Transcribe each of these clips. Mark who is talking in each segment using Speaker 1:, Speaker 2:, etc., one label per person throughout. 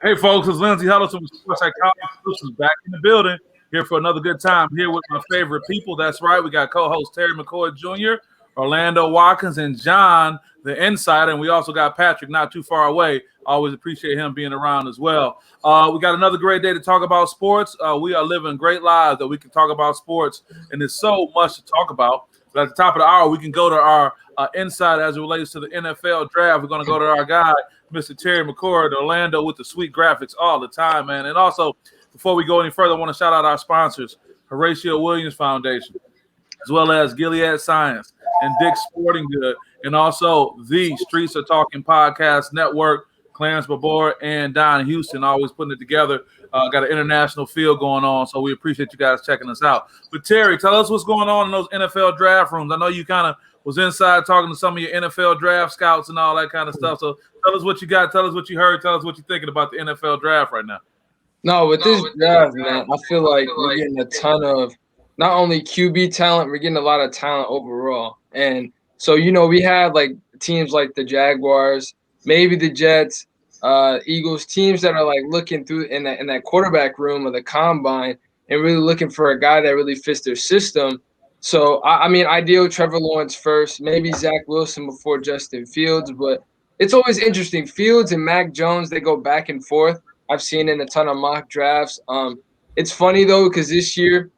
Speaker 1: Hey, folks, it's Lindsey Huddleston with Sports Psychology Solutions back in the building here for another good time here with my favorite people. That's right. We got co-host Terry McCord Jr., Orlando Watkins, and John, the insider. And we also got Patrick not too far away. Always appreciate him being around as well. We got another great day to talk about sports. We are living great lives that we can talk about sports, and there's so much to talk about. But at the top of the hour, we can go to our insight as it relates to the NFL draft. We're going to go to our guy, Mr. Terry McCord, Orlando, with the sweet graphics all the time, man. And also, before we go any further, I want to shout out our sponsors, Horatio Williams Foundation, as well as Gilead Science and Dick's Sporting Good, and also the Streets Are Talking Podcast Network, Clarence Babor and Don Houston, always putting it together. Got an international feel going on, so we appreciate you guys checking us out. But Terry, tell us what's going on in those NFL draft rooms. I know you kind of was inside talking to some of your NFL draft scouts and all that kind of stuff. So tell us what you got. Tell us what you heard. Tell us what you're thinking about the NFL draft right now.
Speaker 2: No, with this draft, man, I feel like we're getting a ton of not only QB talent, we're getting a lot of talent overall. And so, we had like teams like the Jaguars, maybe the Jets, Eagles, teams that are like looking through in that quarterback room of the combine and really looking for a guy that really fits their system. So, I mean, ideal Trevor Lawrence first, maybe Zach Wilson before Justin Fields. But it's always interesting. Fields and Mac Jones, they go back and forth. I've seen in a ton of mock drafts. It's funny, though, because this year,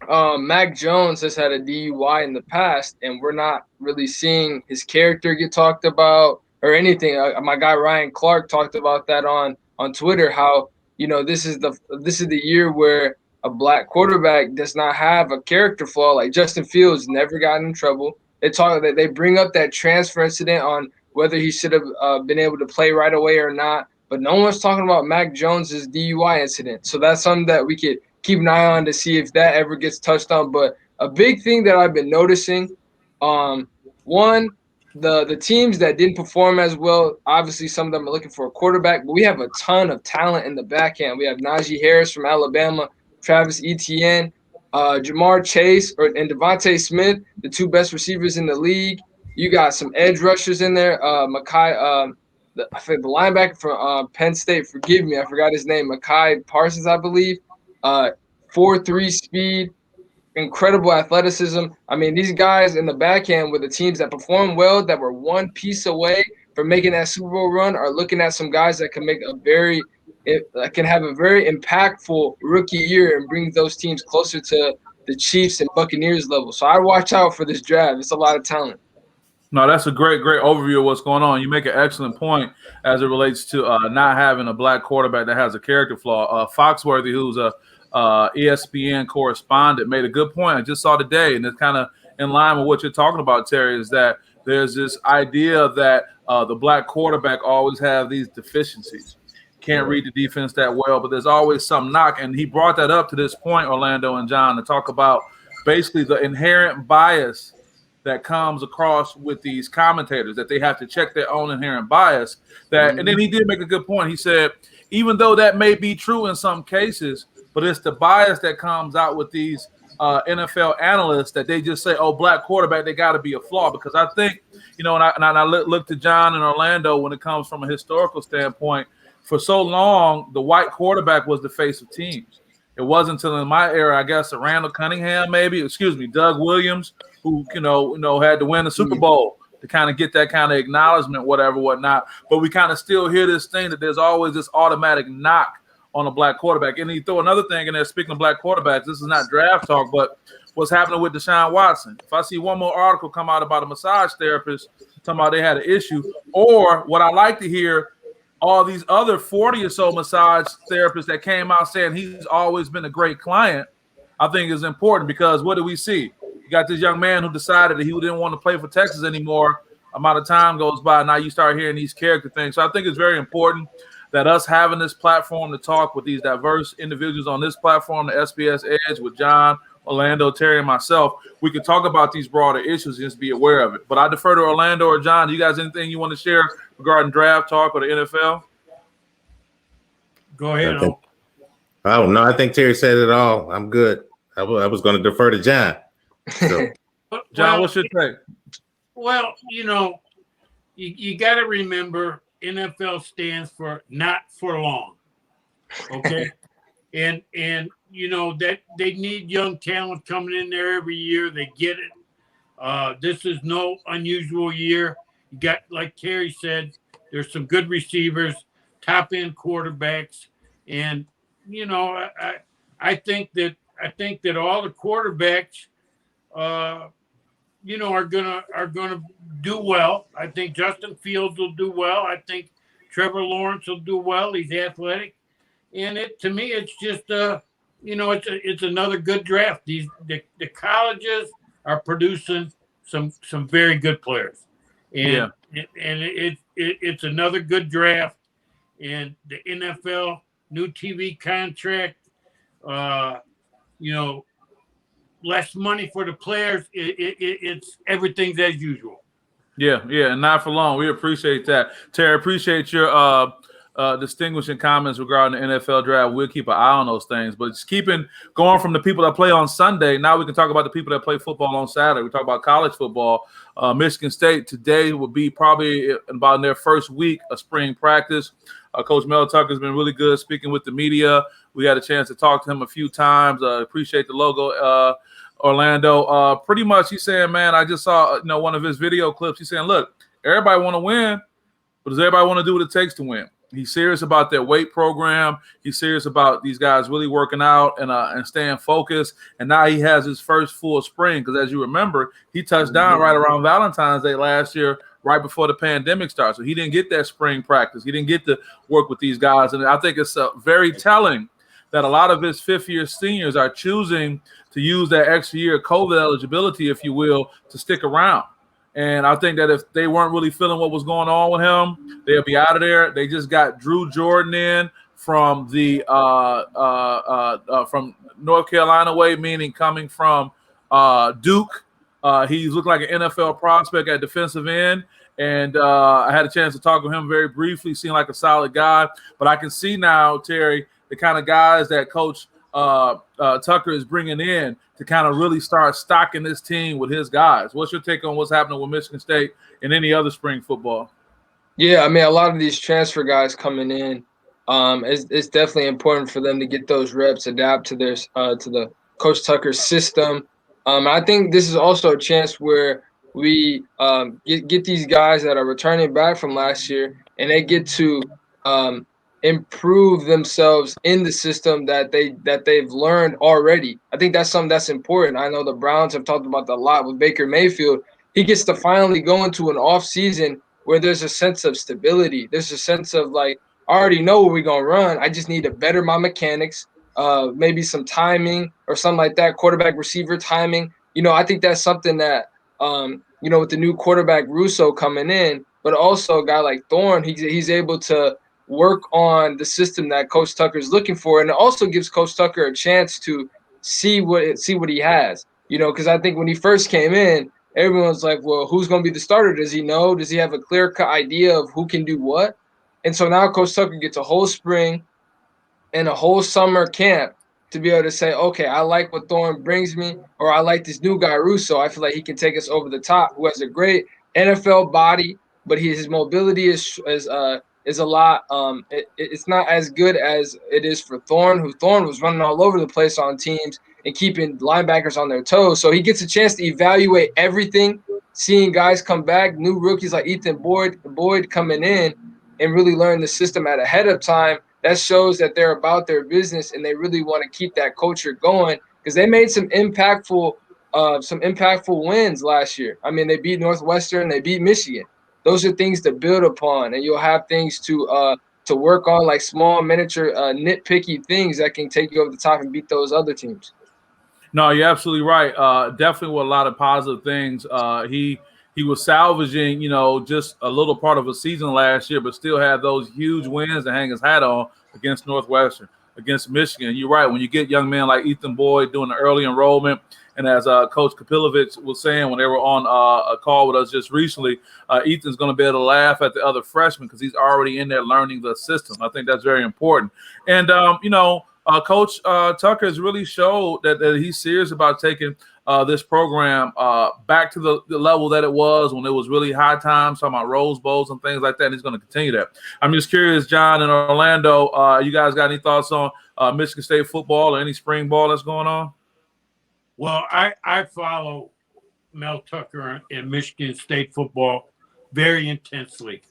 Speaker 2: Mac Jones has had a DUI in the past, and we're not really seeing his character get talked about or anything. My guy Ryan Clark talked about that on Twitter. How this is the year where a black quarterback does not have a character flaw. Like Justin Fields never got in trouble. They bring up that transfer incident on whether he should have been able to play right away or not. But no one's talking about Mac Jones's DUI incident. So that's something that we could keep an eye on to see if that ever gets touched on. But a big thing that I've been noticing, one, the teams that didn't perform as well, obviously some of them are looking for a quarterback, but we have a ton of talent in the back end. We have Najee Harris from Alabama, Travis Etienne, Jamar Chase and Devontae Smith, the two best receivers in the league. You got some edge rushers in there, I think the linebacker from Penn State, forgive me, I forgot his name, Mekhi Parsons, I believe. 4.3 speed, incredible athleticism. I mean, these guys in the back end with the teams that perform well, that were one piece away from making that Super Bowl run, are looking at some guys that can have a very impactful rookie year and bring those teams closer to the Chiefs and Buccaneers level. So I watch out for this draft. It's a lot of talent.
Speaker 1: No, that's a great overview of what's going on. You make an excellent point as it relates to not having a black quarterback that has a character flaw. Foxworthy, who's a ESPN correspondent, made a good point. I just saw today, and it's kind of in line with what you're talking about, Terry, is that there's this idea that the black quarterback always have these deficiencies. Can't read the defense that well, but there's always some knock. And he brought that up to this point, Orlando and John, to talk about basically the inherent bias that comes across with these commentators, that they have to check their own inherent bias. And then he did make a good point. He said, even though that may be true in some cases, but it's the bias that comes out with these NFL analysts that they just say, oh, black quarterback, they got to be a flaw. Because I think, and I look to John and Orlando when it comes from a historical standpoint. For so long, the white quarterback was the face of teams. It wasn't until in my era, I guess, Randall Cunningham, Doug Williams, who had to win the Super Bowl to kind of get that kind of acknowledgement, whatnot. But we kind of still hear this thing that there's always this automatic knock on a black quarterback. And you throw another thing in there, speaking of black quarterbacks, this is not draft talk, but what's happening with Deshaun Watson. If I see one more article come out about a massage therapist talking about they had an issue, or what I like to hear, all these other 40 or so massage therapists that came out saying he's always been a great client, I think is important, because what do we see? You got this young man who decided that he didn't want to play for Texas anymore. Amount of time goes by, now you start hearing these character things. So I think it's very important that us having this platform to talk with these diverse individuals on this platform, the SPS Edge, with John, Orlando, Terry, and myself, we can talk about these broader issues and just be aware of it. But I defer to Orlando or John. Do you guys anything you want to share regarding draft talk or the NFL?
Speaker 3: Go ahead.
Speaker 4: I think Terry said it all. I'm good. I was going to defer to John. So.
Speaker 1: John, what's your take?
Speaker 3: Well, you got to remember NFL stands for not for long. Okay. and that they need young talent coming in there every year. They get it. This is no unusual year. You got, like Terry said, there's some good receivers, top end quarterbacks, and I think that all the quarterbacks are gonna do well. I think Justin Fields will do well. I think Trevor Lawrence will do well. He's athletic, and to me, it's just it's another good draft. The colleges are producing some very good players, and it's another good draft. And the NFL new TV contract, less money for the players. It's everything's as usual.
Speaker 1: Yeah, and not for long. We appreciate that, Terry. Appreciate your distinguishing comments regarding the NFL draft. We'll keep an eye on those things, but just going from the people that play on Sunday. Now we can talk about the people that play football on Saturday. We talk about college football. Michigan State today will be probably about in their first week of spring practice. Coach Mel Tucker has been really good speaking with the media. We had a chance to talk to him a few times. Appreciate the logo, Orlando. Pretty much he's saying, man, I just saw one of his video clips. He's saying, look, everybody want to win, but does everybody want to do what it takes to win? He's serious about their weight program. He's serious about these guys really working out and staying focused. And now he has his first full spring because, as you remember, he touched down right around Valentine's Day last year, right before the pandemic started. So he didn't get that spring practice. He didn't get to work with these guys. And I think it's very telling that a lot of his fifth-year seniors are choosing to use that extra year of COVID eligibility, if you will, to stick around. And I think that if they weren't really feeling what was going on with him, they'll be out of there. They just got Drew Jordan in from the from North Carolina way, meaning coming from Duke. He's looked like an NFL prospect at defensive end. And I had a chance to talk with him very briefly, seemed like a solid guy. But I can see now, Terry, the kind of guys that Coach Tucker is bringing in to kind of really start stocking this team with his guys. What's your take on what's happening with Michigan State and any other spring football?
Speaker 2: Yeah, I mean, a lot of these transfer guys coming in, it's definitely important for them to get those reps, adapt to their to the Coach Tucker system. I think this is also a chance where we get these guys that are returning back from last year, and they get to improve themselves in the system that they've learned already. I think that's something that's important. I know the Browns have talked about that a lot with Baker Mayfield. He gets to finally go into an off season where there's a sense of stability. There's a sense of like, I already know where we're gonna run. I just need to better my mechanics, maybe some timing or something like that, quarterback receiver timing. I think that's something that with the new quarterback Russo coming in, but also a guy like Thorne, he's able to work on the system that Coach Tucker is looking for, and it also gives Coach Tucker a chance to see what he has. Because I think when he first came in, everyone's like, well, who's going to be the starter? Does he know? Does he have a clear-cut idea of who can do what? And so now Coach Tucker gets a whole spring and a whole summer camp to be able to say, okay, I like what Thorne brings me, or I like this new guy, Russo. I feel like he can take us over the top, who has a great NFL body, but his mobility is a lot. It's not as good as it is for Thorne, Thorne was running all over the place on teams and keeping linebackers on their toes. So he gets a chance to evaluate everything, seeing guys come back, new rookies like Ethan Boyd coming in and really learn the system ahead of time. That shows that they're about their business and they really want to keep that culture going because they made some impactful wins last year. I mean, they beat Northwestern, they beat Michigan. Those are things to build upon, and you'll have things to work on, like small, miniature, nitpicky things that can take you over the top and beat those other teams.
Speaker 1: No, you're absolutely right. Definitely with a lot of positive things. He was salvaging, just a little part of a season last year, but still had those huge wins to hang his hat on against Northwestern, against Michigan. You're right. When you get young men like Ethan Boyd doing the early enrollment, and as Coach Kapilovic was saying when they were on a call with us just recently, Ethan's going to be able to laugh at the other freshmen because he's already in there learning the system. I think that's very important. And, Coach Tucker has really showed that he's serious about taking this program back to the level that it was when it was really high times, talking about Rose Bowls and things like that. And he's going to continue that. I'm just curious, John and Orlando, you guys got any thoughts on Michigan State football or any spring ball that's going on?
Speaker 3: Well, I follow Mel Tucker and Michigan State football very intensely.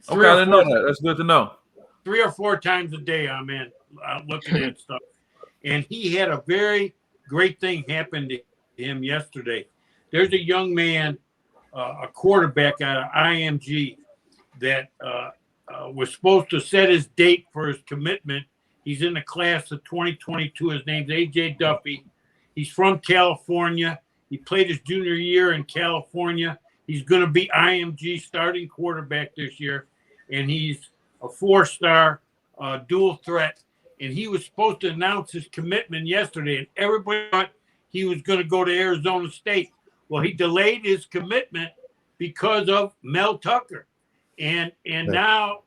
Speaker 1: Okay, I didn't know that. That's good to know.
Speaker 3: 3 or 4 times a day I'm in looking at stuff. And he had a very great thing happen to him yesterday. There's a young man, a quarterback out of IMG that was supposed to set his date for his commitment. He's in the class of 2022. His name's A.J. Duffy. He's from California. He played his junior year in California. He's going to be IMG starting quarterback this year. And he's a 4-star dual threat. And he was supposed to announce his commitment yesterday. And everybody thought he was going to go to Arizona State. Well, he delayed his commitment because of Mel Tucker. And now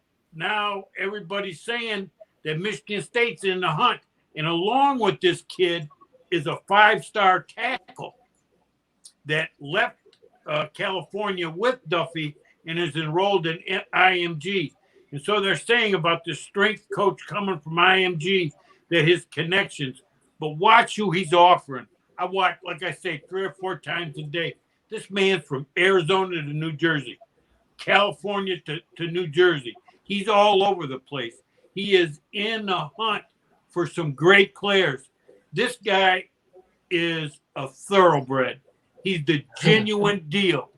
Speaker 3: everybody's saying that Michigan State's in the hunt. And along with this kid is a 5-star tackle that left California with Duffy and is enrolled in IMG. And so they're saying about the strength coach coming from IMG that his connections. But watch who he's offering. I watch, like I say, 3 or 4 times a day. This man's from Arizona to New Jersey, California to New Jersey. He's all over the place. He is in the hunt for some great players. This guy is a thoroughbred. He's the genuine deal.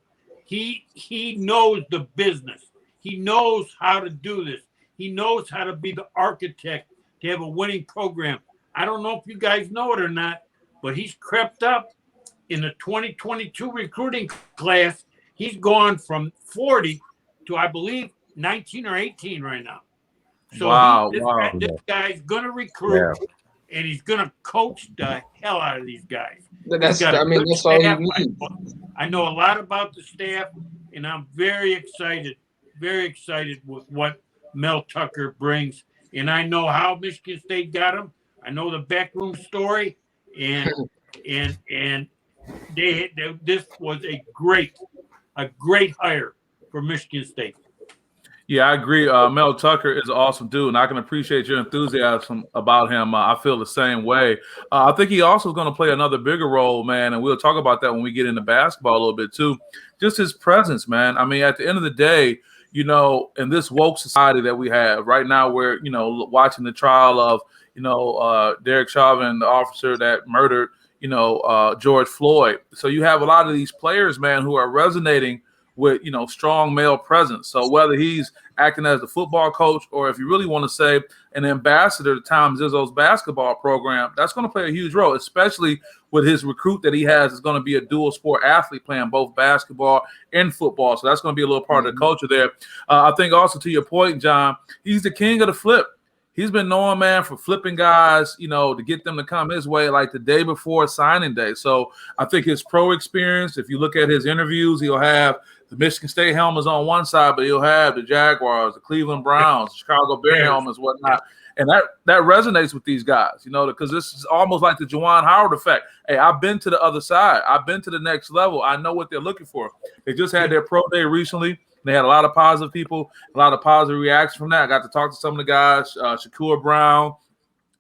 Speaker 3: He knows the business. He knows how to do this. He knows how to be the architect to have a winning program. I don't know if you guys know it or not, but he's crept up in the 2022 recruiting class. He's gone from 40 to, I believe, 19 or 18 right now. So this guy's going to recruit, and he's going to coach the hell out of these guys.
Speaker 2: That's all you need.
Speaker 3: I know a lot about the staff, and I'm very excited with what Mel Tucker brings. And I know how Michigan State got him. I know the backroom story, and this was a great hire for Michigan State.
Speaker 1: Yeah, I agree. Mel Tucker is an awesome dude, and I can appreciate your enthusiasm about him. I feel the same way. I think he also is going to play another bigger role, man, and we'll talk about that when we get into basketball a little bit too. Just his presence, man. I mean, at the end of the day, you know, in this woke society that we have right now, we're, you know, watching the trial of, you know, Derek Chauvin, the officer that murdered, you know, George Floyd. So you have a lot of these players, man, who are resonating with, you know, strong male presence. So whether he's acting as the football coach or if you really want to say an ambassador to Tom Izzo's basketball program, that's going to play a huge role, especially with his recruit that he has is going to be a dual sport athlete playing both basketball and football. So that's going to be a little part of the culture there. I think also to your point, John, he's the king of the flip. He's been known, man, for flipping guys, you know, to get them to come his way like the day before signing day. So I think his pro experience, if you look at his interviews, he'll have the Michigan State helmets on one side, but he'll have the Jaguars, the Cleveland Browns, the Chicago Bears helmets, whatnot. And that resonates with these guys, you know, because this is almost like the Juwan Howard effect. Hey, I've been to the other side. I've been to the next level. I know what they're looking for. They just had their pro day recently. They had a lot of positive people, a lot of positive reactions from that. I got to talk to some of the guys, Shakur Brown,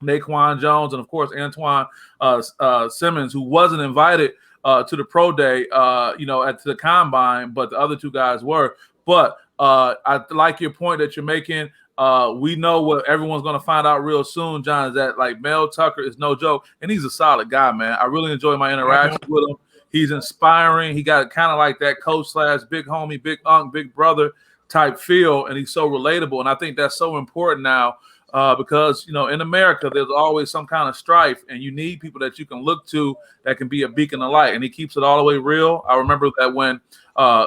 Speaker 1: Naquan Jones, and, of course, Antoine Simmons, who wasn't invited to the pro day, you know, at the combine, but the other 2 guys were. But I like your point that you're making. We know what everyone's going to find out real soon, John, is that, like, Mel Tucker is no joke, and he's a solid guy, man. I really enjoy my interactions with him. He's inspiring. He got kind of like that coach / big homie, big uncle, big brother type feel, and he's so relatable. And I think that's so important now because, you know, in America, there's always some kind of strife, and you need people that you can look to that can be a beacon of light. And he keeps it all the way real. I remember that when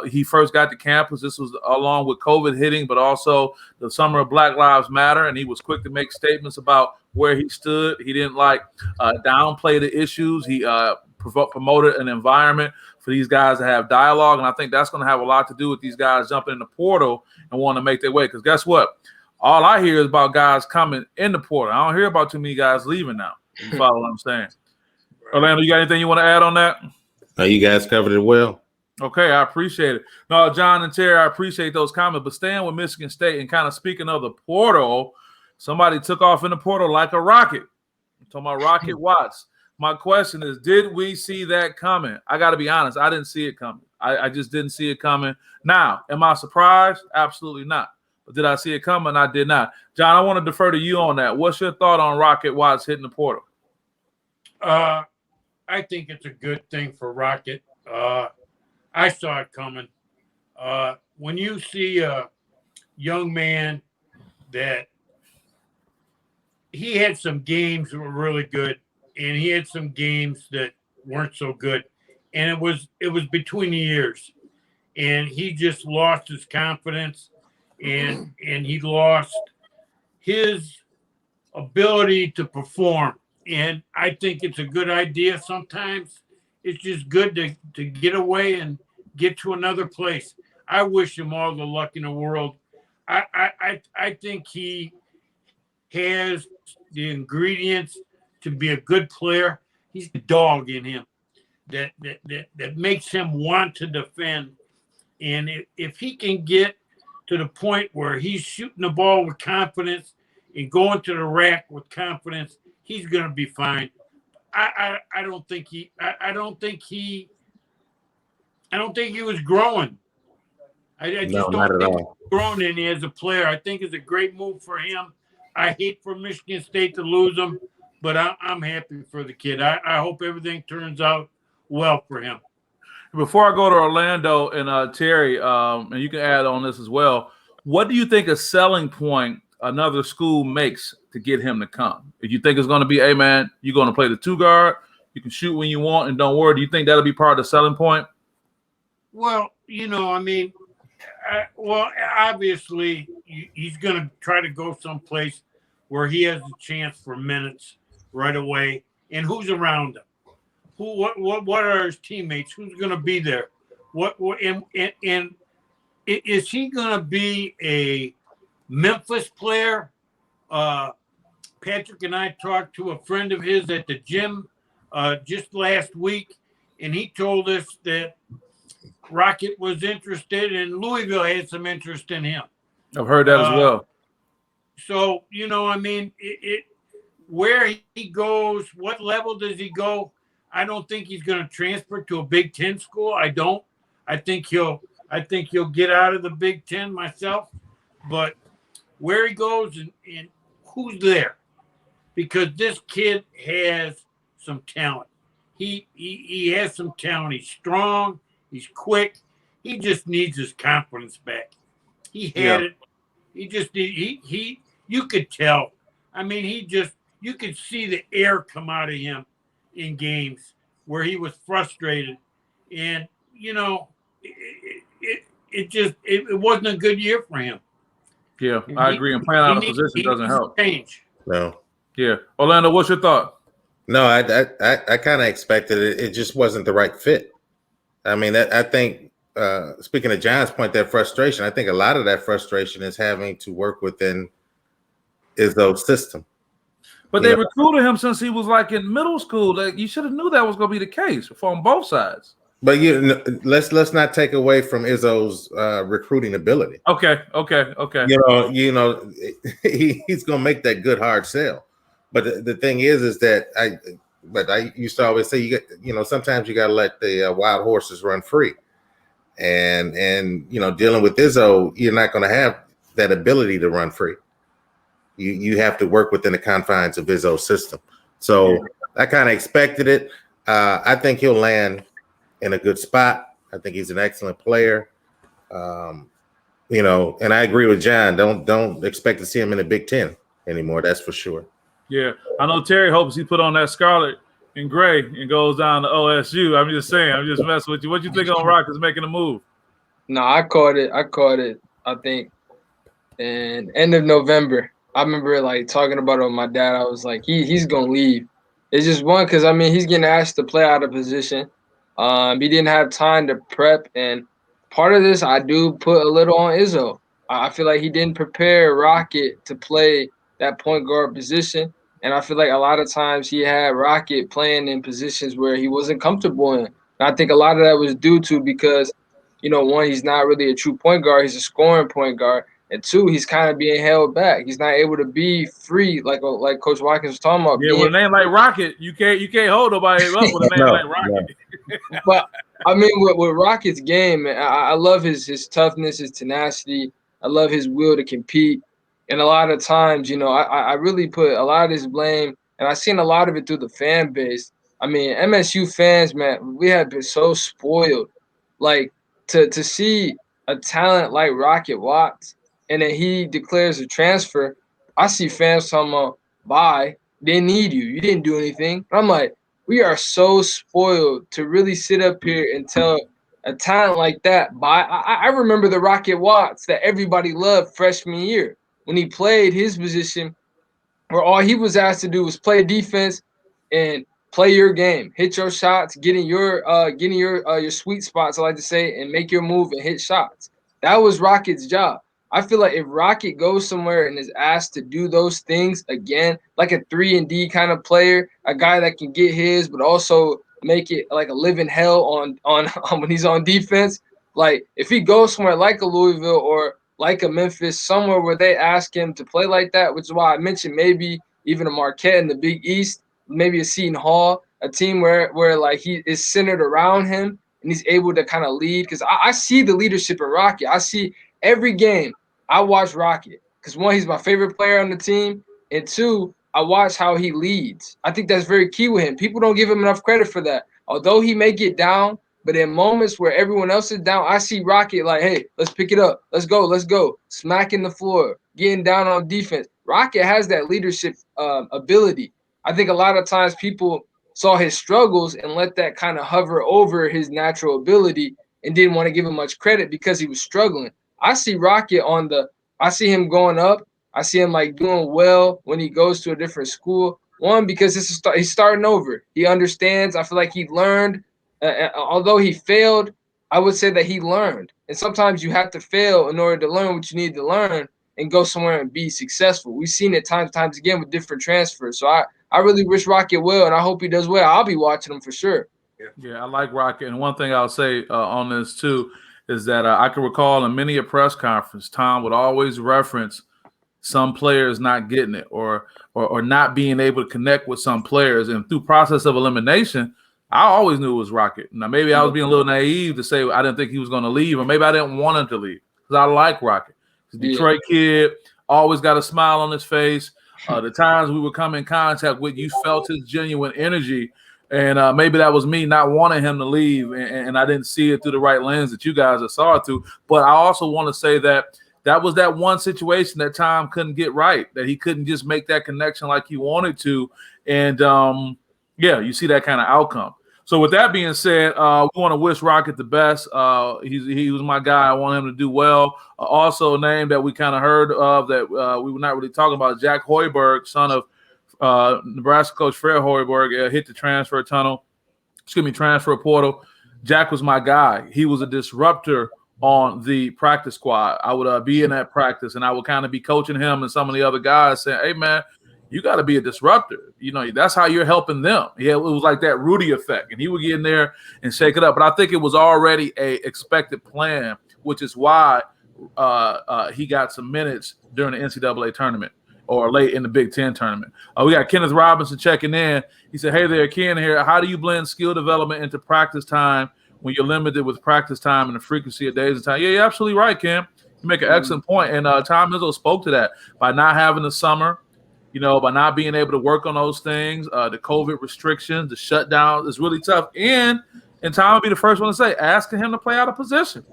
Speaker 1: he first got to campus, this was along with COVID hitting, but also the summer of Black Lives Matter, and he was quick to make statements about where he stood. He didn't downplay the issues. He promoted an environment for these guys to have dialogue, and I think that's going to have a lot to do with these guys jumping in the portal and wanting to make their way. Because guess what? All I hear is about guys coming in the portal. I don't hear about too many guys leaving now. You follow what I'm saying? Orlando, you got anything you want to add on that?
Speaker 4: You guys covered it well.
Speaker 1: Okay, I appreciate it. No, John and Terry, I appreciate those comments. But staying with Michigan State and kind of speaking of the portal, somebody took off in the portal like a rocket. I'm talking about Rocket Watts. My question is, did we see that coming? I got to be honest. I didn't see it coming. I just didn't see it coming. Now, am I surprised? Absolutely not. But did I see it coming? I did not. John, I want to defer to you on that. What's your thought on Rocket Watts hitting the portal?
Speaker 3: I think it's a good thing for Rocket. I saw it coming. When you see a young man that he had some games that were really good, and he had some games that weren't so good, and it was between the years, and he just lost his confidence, and he lost his ability to perform. And I think it's a good idea sometimes. It's just good to get away and get to another place. I wish him all the luck in the world. I think he has the ingredients to be a good player. He's the dog in him that makes him want to defend. And if he can get to the point where he's shooting the ball with confidence and going to the rack with confidence, he's going to be fine. I don't think he was growing. I just don't think he was growing in as a player. I think it's a great move for him. I hate for Michigan State to lose him, but I'm happy for the kid. I hope everything turns out well for him.
Speaker 1: Before I go to Orlando and Terry, and you can add on this as well, what do you think a selling point another school makes to get him to come? If you think it's going to be, hey, man, you're going to play the 2 guard, you can shoot when you want, and don't worry, do you think that'll be part of the selling point?
Speaker 3: Well, obviously, he's going to try to go someplace where he has a chance for minutes right away. And who's around him? What are his teammates? Who's going to be there? And is he going to be a Memphis player? Patrick and I talked to a friend of his at the gym just last week, and he told us that Rocket was interested and Louisville had some interest in him.
Speaker 1: I've heard that as well.
Speaker 3: So, where he goes, what level does he go? I don't think he's going to transfer to a Big Ten school. I don't. I think he'll get out of the Big Ten myself. But where he goes and who's there, because this kid has some talent. He has some talent. He's strong. He's quick. He just needs his confidence back. He had it. He just you could tell. I mean, you could see the air come out of him in games where he was frustrated. And, it wasn't a good year for him.
Speaker 1: Yeah, I agree. And playing out of position doesn't help.
Speaker 3: Change.
Speaker 4: No.
Speaker 1: Yeah. Orlando, what's your thought?
Speaker 4: No, I kind of expected it. It just wasn't the right fit. I mean, I think, speaking of John's point, that frustration, I think a lot of that frustration is having to work within Izzo's system.
Speaker 1: But they recruited him since he was like in middle school. Like, you should have knew that was going to be the case from both sides.
Speaker 4: But let's not take away from Izzo's recruiting ability.
Speaker 1: Okay.
Speaker 4: He's going to make that good hard sell. But the thing is that I used to always say sometimes you got to let the wild horses run free, and dealing with Izzo, you're not going to have that ability to run free. You have to work within the confines of Izzo's system. So I kind of expected it. I think he'll land in a good spot. I think he's an excellent player. And I agree with John. Don't expect to see him in the Big Ten anymore. That's for sure. Yeah,
Speaker 1: I know Terry hopes he put on that scarlet and gray and goes down to OSU. I'm just saying. I'm just messing with you. What you think on Rockets making a move?
Speaker 2: No, I caught it. I think in end of November. I remember talking about it with my dad. I was like, he's gonna leave. It's just one because he's getting asked to play out of position. He didn't have time to prep, and part of this I do put a little on Izzo. I feel like he didn't prepare Rocket to play that point guard position, and I feel like a lot of times he had Rocket playing in positions where he wasn't comfortable in. And I think a lot of that was due to because, one, he's not really a true point guard. He's a scoring point guard. And two, he's kind of being held back. He's not able to be free, like Coach Watkins was talking about.
Speaker 1: Yeah, with a name like Rocket, you can't hold nobody up with a name like Rocket.
Speaker 2: But I mean, with Rocket's game, man, I love his toughness, his tenacity. I love his will to compete. And a lot of times, I really put a lot of this blame, and I've seen a lot of it through the fan base. I mean, MSU fans, man, we have been so spoiled. Like to see a talent like Rocket Watts, and then he declares a transfer. I see fans talking about, bye, they need you. You didn't do anything. I'm like, we are so spoiled to really sit up here and tell a talent like that. Bye. I remember the Rocket Watts that everybody loved freshman year when he played his position, where all he was asked to do was play defense and play your game, hit your shots, get in your sweet spots, I like to say, and make your move and hit shots. That was Rocket's job. I feel like if Rocket goes somewhere and is asked to do those things again, like a 3-and-D kind of player, a guy that can get his, but also make it like a living hell on when he's on defense. Like if he goes somewhere like a Louisville or like a Memphis, somewhere where they ask him to play like that, which is why I mentioned maybe even a Marquette in the Big East, maybe a Seton Hall, a team where like he is centered around him and he's able to kind of lead. Because I see the leadership in Rocket. I see every game I watch Rocket because, one, he's my favorite player on the team, and two, I watch how he leads. I think that's very key with him. People don't give him enough credit for that. Although he may get down, but in moments where everyone else is down, I see Rocket like, hey, let's pick it up. Let's go. Smacking the floor, getting down on defense. Rocket has that leadership ability. I think a lot of times people saw his struggles and let that kind of hover over his natural ability and didn't want to give him much credit because he was struggling. I see Rocket I see him going up. I see him like doing well when he goes to a different school. One, because he's starting over. He understands. I feel like he learned. Although he failed, I would say that he learned. And sometimes you have to fail in order to learn what you need to learn and go somewhere and be successful. We've seen it times again with different transfers. So I really wish Rocket well, and I hope he does well. I'll be watching him for sure.
Speaker 1: Yeah, I like Rocket. And one thing I'll say on this too is that I can recall in many a press conference, Tom would always reference some players not getting it or not being able to connect with some players. And through process of elimination, I always knew it was Rocket. Now, maybe I was being a little naive to say I didn't think he was going to leave, or maybe I didn't want him to leave because I like Rocket. He's a Detroit kid, always got a smile on his face. The times we would come in contact with, you felt his genuine energy. And maybe that was me not wanting him to leave, and I didn't see it through the right lens that you guys saw it through. But I also want to say that was that one situation that Tom couldn't get right, that he couldn't just make that connection like he wanted to. And, you see that kind of outcome. So with that being said, we want to wish Rocket the best. He was my guy. I want him to do well. Also a name that we kind of heard of that we were not really talking about, Jack Hoiberg, son of Nebraska coach Fred Hoiberg, hit the transfer portal. Jack was my guy. He was a disruptor on the practice squad. I would be in that practice, and I would kind of be coaching him and some of the other guys saying, hey, man, you got to be a disruptor. That's how you're helping them. Yeah, it was like that Rudy effect, and he would get in there and shake it up. But I think it was already a expected plan, which is why he got some minutes during the NCAA tournament or late in the Big Ten tournament. We got Kenneth Robinson checking in. He said, hey there, Ken here. How do you blend skill development into practice time when you're limited with practice time and the frequency of days and time? Yeah, you're absolutely right, Ken. You make an excellent point. And Tom Izzo spoke to that. By not having the summer, by not being able to work on those things, the COVID restrictions, the shutdown is really tough. And Tom will be the first one to say, asking him to play out of position.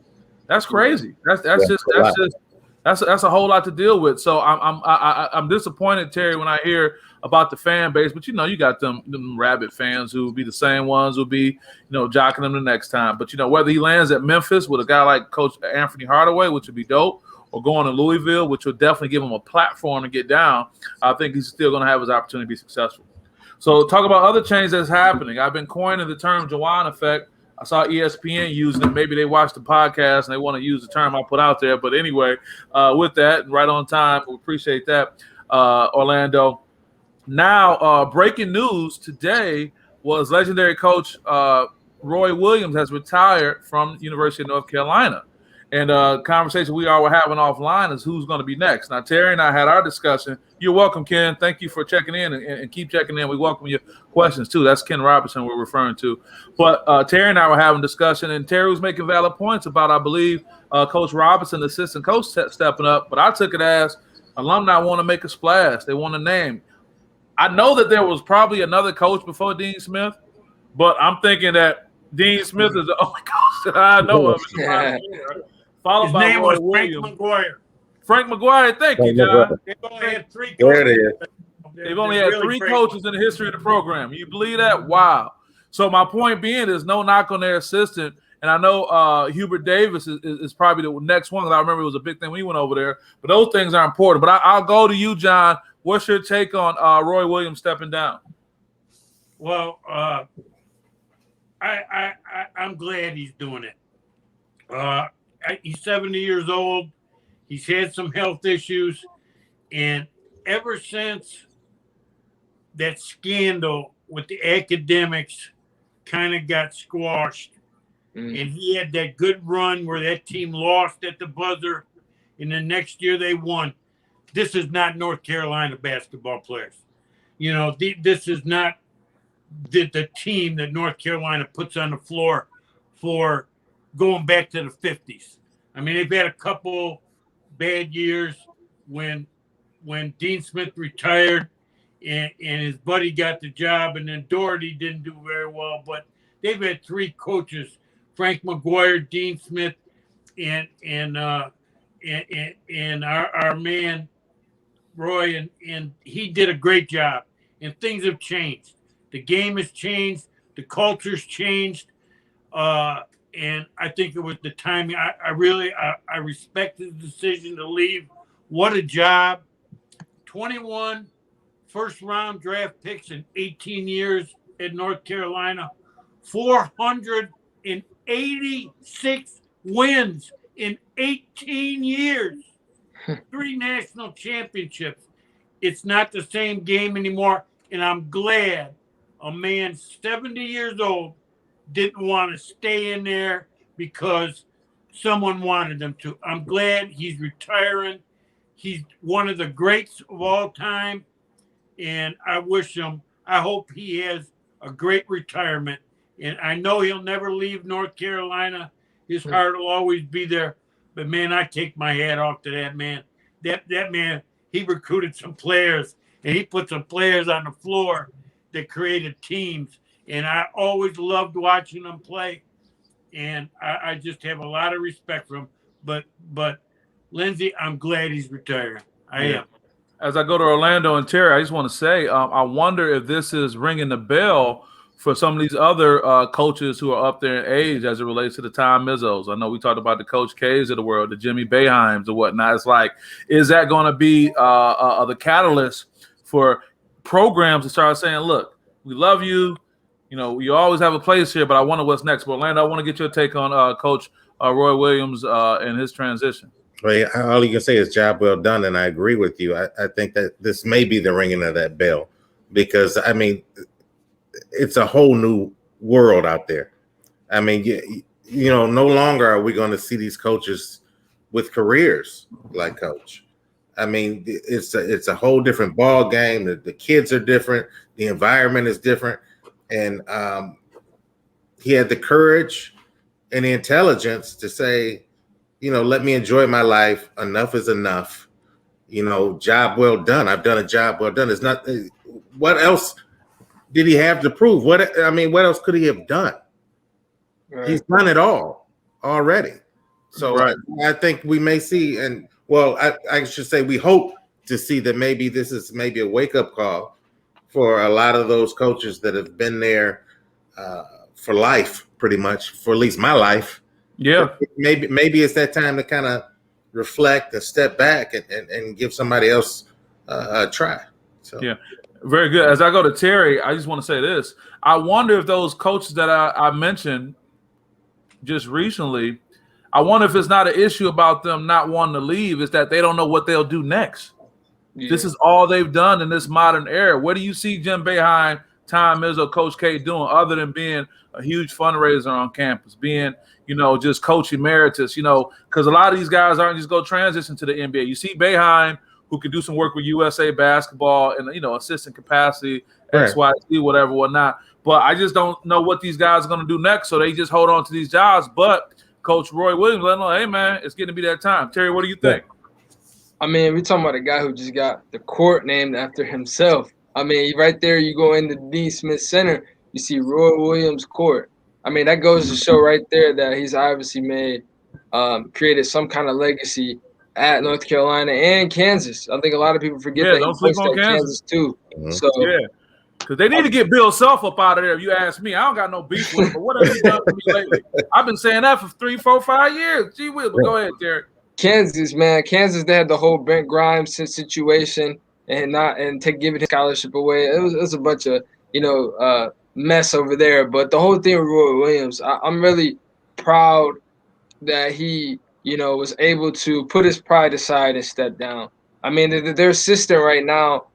Speaker 1: That's crazy. That's a whole lot to deal with. So I'm disappointed, Terry, when I hear about the fan base. But you got them rabid fans who will be the same ones who will be jocking them the next time. But whether he lands at Memphis with a guy like Coach Anthony Hardaway, which would be dope, or going to Louisville, which will definitely give him a platform to get down, I think he's still going to have his opportunity to be successful. So talk about other changes that's happening. I've been coining the term Jawan effect. I saw ESPN using it. Maybe they watched the podcast and they want to use the term I put out there. But anyway, with that, right on time, we appreciate that, Orlando. Now, breaking news today was legendary coach Roy Williams has retired from University of North Carolina. And conversation we all were having offline is who's going to be next. Now, Terry and I had our discussion. You're welcome, Ken. Thank you for checking in and keep checking in. We welcome your questions, too. That's Ken Robertson we're referring to. But Terry and I were having a discussion, and Terry was making valid points about, I believe, Coach Robinson, the assistant coach, stepping up. But I took it as alumni want to make a splash. They want a name. I know that there was probably another coach before Dean Smith, but I'm thinking that Dean Smith is the only coach that I know of. Followed
Speaker 3: His
Speaker 1: by
Speaker 3: name
Speaker 1: Roy
Speaker 3: was
Speaker 1: Williams.
Speaker 3: Frank McGuire.
Speaker 1: Frank McGuire, thank you, John.
Speaker 3: They've only had three
Speaker 4: There it
Speaker 3: coaches.
Speaker 4: is.
Speaker 1: They've only had three coaches in the history of the program. You believe that? Wow. So my point being is no knock on their assistant. And I know Hubert Davis is probably the next one. I remember it was a big thing when he went over there. But those things are important. But I'll go to you, John. What's your take on Roy Williams stepping down?
Speaker 3: Well, I'm glad he's doing it. He's 70 years old. He's had some health issues. And ever since that scandal with the academics kind of got squashed, and he had that good run where that team lost at the buzzer, and the next year they won. This is not North Carolina basketball players. You know, this is not the team that North Carolina puts on the floor for going back to the 50s. I mean, they've had a couple bad years when Dean Smith retired and his buddy got the job, and then Doherty didn't do very well. But they've had three coaches: Frank McGuire, Dean Smith, and our man Roy, and he did a great job. And things have changed. The game has changed. The culture's changed. And I think it was the timing. I really respect his decision to leave. What a job. 21 first-round draft picks in 18 years at North Carolina. 486 wins in 18 years. 3 national championships. It's not the same game anymore. And I'm glad a man 70 years old didn't want to stay in there because someone wanted him to. I'm glad he's retiring. He's one of the greats of all time, and I hope he has a great retirement. And I know he'll never leave North Carolina. His heart will always be there. But, man, I take my hat off to that man. That man, he recruited some players, and he put some players on the floor that created teams. And I always loved watching him play. And I just have a lot of respect for him. But Lindsay, I'm glad he's retiring. I am.
Speaker 1: As I go to Orlando and Terry, I just want to say, I wonder if this is ringing the bell for some of these other coaches who are up there in age as it relates to the Tom Izzos. I know we talked about the Coach K's of the world, the Jimmy Boeheims and whatnot. It's like, is that going to be the catalyst for programs to start saying, look, we love you. You know, you always have a place here, but I wonder what's next. But Orlando, I want to get your take on Coach Roy Williams and his transition.
Speaker 4: Well, all you can say is job well done, and I agree with you. I think that this may be the ringing of that bell because, I mean, it's a whole new world out there. I mean, you know, no longer are we going to see these coaches with careers like Coach. I mean, it's a whole different ball game. The kids are different. The environment is different. And he had the courage and the intelligence to say, you know, let me enjoy my life. Enough is enough. You know, job well done. I've done a job well done. It's not. What else did he have to prove? What else could he have done? Right. He's done it all already. So right. I think we may see, and well, I should say we hope to see that maybe this is maybe a wake-up call for a lot of those coaches that have been there for life, pretty much, for at least my life.
Speaker 1: Yeah.
Speaker 4: Maybe it's that time to kind of reflect and step back and give somebody else a try. So
Speaker 1: yeah. Very good. As I go to Terry, I just want to say this. I wonder if those coaches that I mentioned just recently, I wonder if it's not an issue about them not wanting to leave. It's that they don't know what they'll do next. Yeah. This is all they've done in this modern era. Where do you see Jim Boeheim time Izzo, Coach K doing other than being a huge fundraiser on campus, being, just Coach Emeritus, because a lot of these guys aren't just go transition to the NBA. You see Boeheim, who can do some work with USA basketball and, assistant capacity,
Speaker 4: Right.
Speaker 1: XYZ, whatever, whatnot. But I just don't know what these guys are going to do next, so they just hold on to these jobs. But Coach Roy Williams let them know, hey, man, it's getting to be that time. Terry, what do you think?
Speaker 2: I mean, we're talking about a guy who just got the court named after himself. I mean, right there, you go into Dean Smith Center, you see Roy Williams Court. I mean, that goes to show right there that he's obviously created some kind of legacy at North Carolina and Kansas. I think a lot of people forget that he coached at Kansas too.
Speaker 4: Mm-hmm.
Speaker 2: So
Speaker 1: yeah. Because they need to get Bill Self up out of there, if you ask me. I don't got no beef with him, but what have he done for me lately? I've been saying that for 3, 4, 5 years. Gee whiz, but go ahead, Terry.
Speaker 2: Kansas, man. Kansas, they had the whole Brent Grimes situation and giving his scholarship away. It was a bunch of, mess over there. But the whole thing with Roy Williams, I'm really proud that he, was able to put his pride aside and step down. I mean, their assistant right now,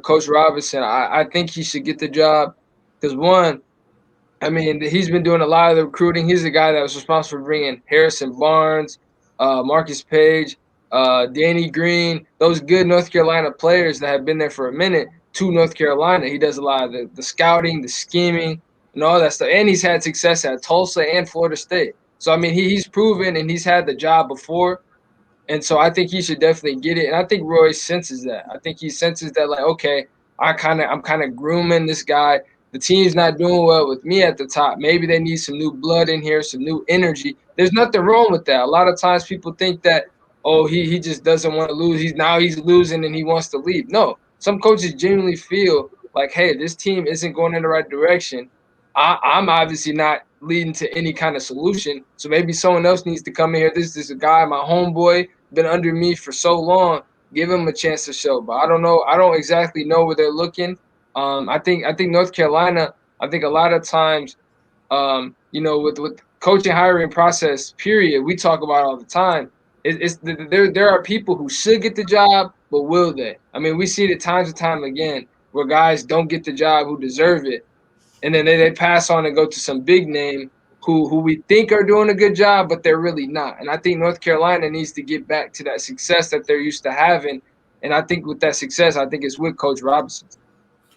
Speaker 2: Coach Robinson, I think he should get the job because, one, I mean, he's been doing a lot of the recruiting. He's the guy that was responsible for bringing Harrison Barnes, Marcus Page, Danny Green, those good North Carolina players that have been there for a minute to North Carolina. He does a lot of the scouting, the scheming, and all that stuff. And he's had success at Tulsa and Florida State. So, I mean, he's proven and he's had the job before. And so I think he should definitely get it. And I think Roy senses that. I think he senses that, like, okay, I'm kind of grooming this guy. The team's not doing well with me at the top. Maybe they need some new blood in here, some new energy. There's nothing wrong with that. A lot of times people think that, oh, he just doesn't want to lose. He's losing and he wants to leave. No, some coaches genuinely feel like, hey, this team isn't going in the right direction. I'm obviously not leading to any kind of solution. So maybe someone else needs to come in here. This is a guy, my homeboy, been under me for so long. Give him a chance to show. But I don't know. I don't exactly know where they're looking. I think North Carolina, I think a lot of times, with coaching hiring process, period, we talk about all the time. There are people who should get the job, but will they? I mean, we see it times and time again where guys don't get the job who deserve it. And then they pass on and go to some big name who we think are doing a good job, but they're really not. And I think North Carolina needs to get back to that success that they're used to having. And I think with that success, I think it's with Coach Robinson.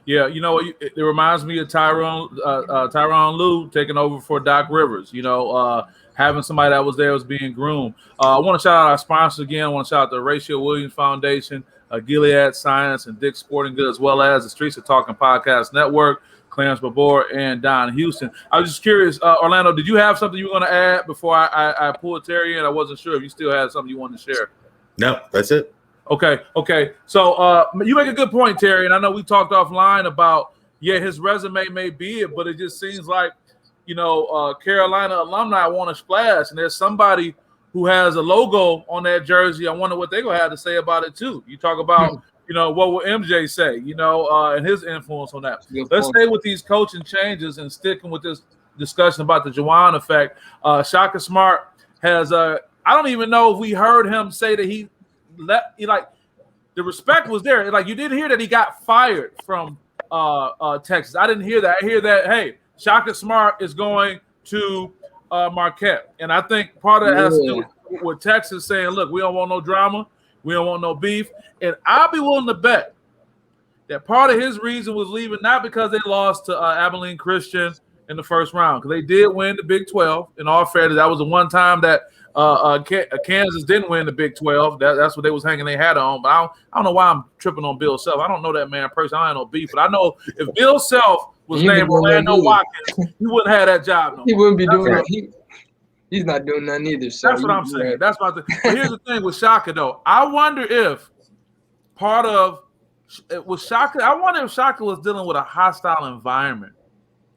Speaker 1: Yeah, it reminds me of Tyronn Lue taking over for Doc Rivers. Having somebody that was there was being groomed. I want to shout out our sponsors again. I want to shout out the Horatio Williams Foundation, Gilead Science, and Dick's Sporting Goods, as well as the Streets of Talking Podcast Network, Clarence Babor, and Don Houston. I was just curious, Orlando, did you have something you were going to add before I pulled Terry in? I wasn't sure if you still had something you wanted to share.
Speaker 4: No, that's it. Okay.
Speaker 1: So you make a good point, Terry, and I know we talked offline about, his resume may be it, but it just seems like, Carolina alumni want to splash, and there's somebody who has a logo on that jersey. I wonder what they're going to have to say about it, too. You talk about, what will MJ say, and his influence on that. Let's stay with these coaching changes and sticking with this discussion about the Juwan effect. Shaka Smart has I don't even know if we heard him say that he the respect was there. Like, you didn't hear that he got fired from Texas. I didn't hear that. I hear that, hey, Shaka Smart is going to Marquette. And I think part of that has to do with Texas saying, look, we don't want no drama. We don't want no beef. And I'll be willing to bet that part of his reason was leaving not because they lost to Abilene Christian in the first round, because they did win the Big 12. In all fairness, that was the one time that Kansas didn't win the Big 12. That's what they was hanging their hat on. But I don't know why I'm tripping on Bill Self. I don't know that man personally. I ain't no beef. But I know if Bill Self was named Orlando Watkins, he wouldn't have that job.
Speaker 2: He wouldn't be doing it. He's not doing nothing either. So
Speaker 1: that's what I'm saying. Right. That's what. But here's the thing with Shaka, though. I wonder if part of with Shaka, I wonder if Shaka was dealing with a hostile environment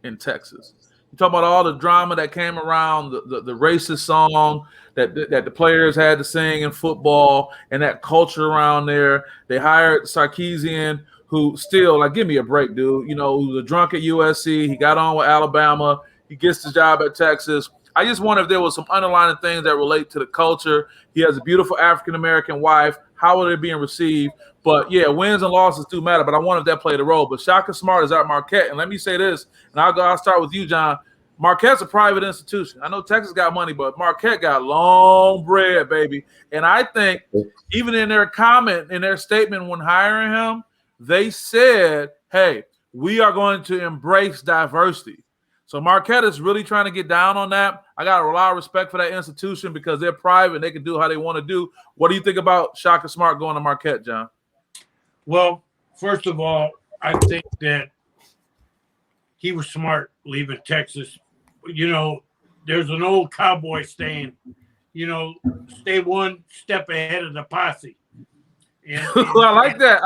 Speaker 1: in Texas. You talk about all the drama that came around the racist song that the players had to sing in football, and that culture around there. They hired Sarkisian, who still, like, give me a break, dude. Who's a drunk at USC. He got on with Alabama. He gets the job at Texas. I just wonder if there was some underlying things that relate to the culture. He has a beautiful African-American wife. How are they being received? But, yeah, wins and losses do matter, but I wonder if that played a role. But Shaka Smart is at Marquette. And let me say this, and I'll start with you, John. Marquette's a private institution. I know Texas got money, but Marquette got long bread, baby. And I think even in their comment, in their statement when hiring him, they said, hey, we are going to embrace diversity. So Marquette is really trying to get down on that. I got a lot of respect for that institution because they're private. They can do how they want to do. What do you think about Shaka Smart going to Marquette, John?
Speaker 3: Well, first of all, I think that he was smart leaving Texas. You know, there's an old cowboy saying, you know, stay one step ahead of the posse. And
Speaker 1: I like that.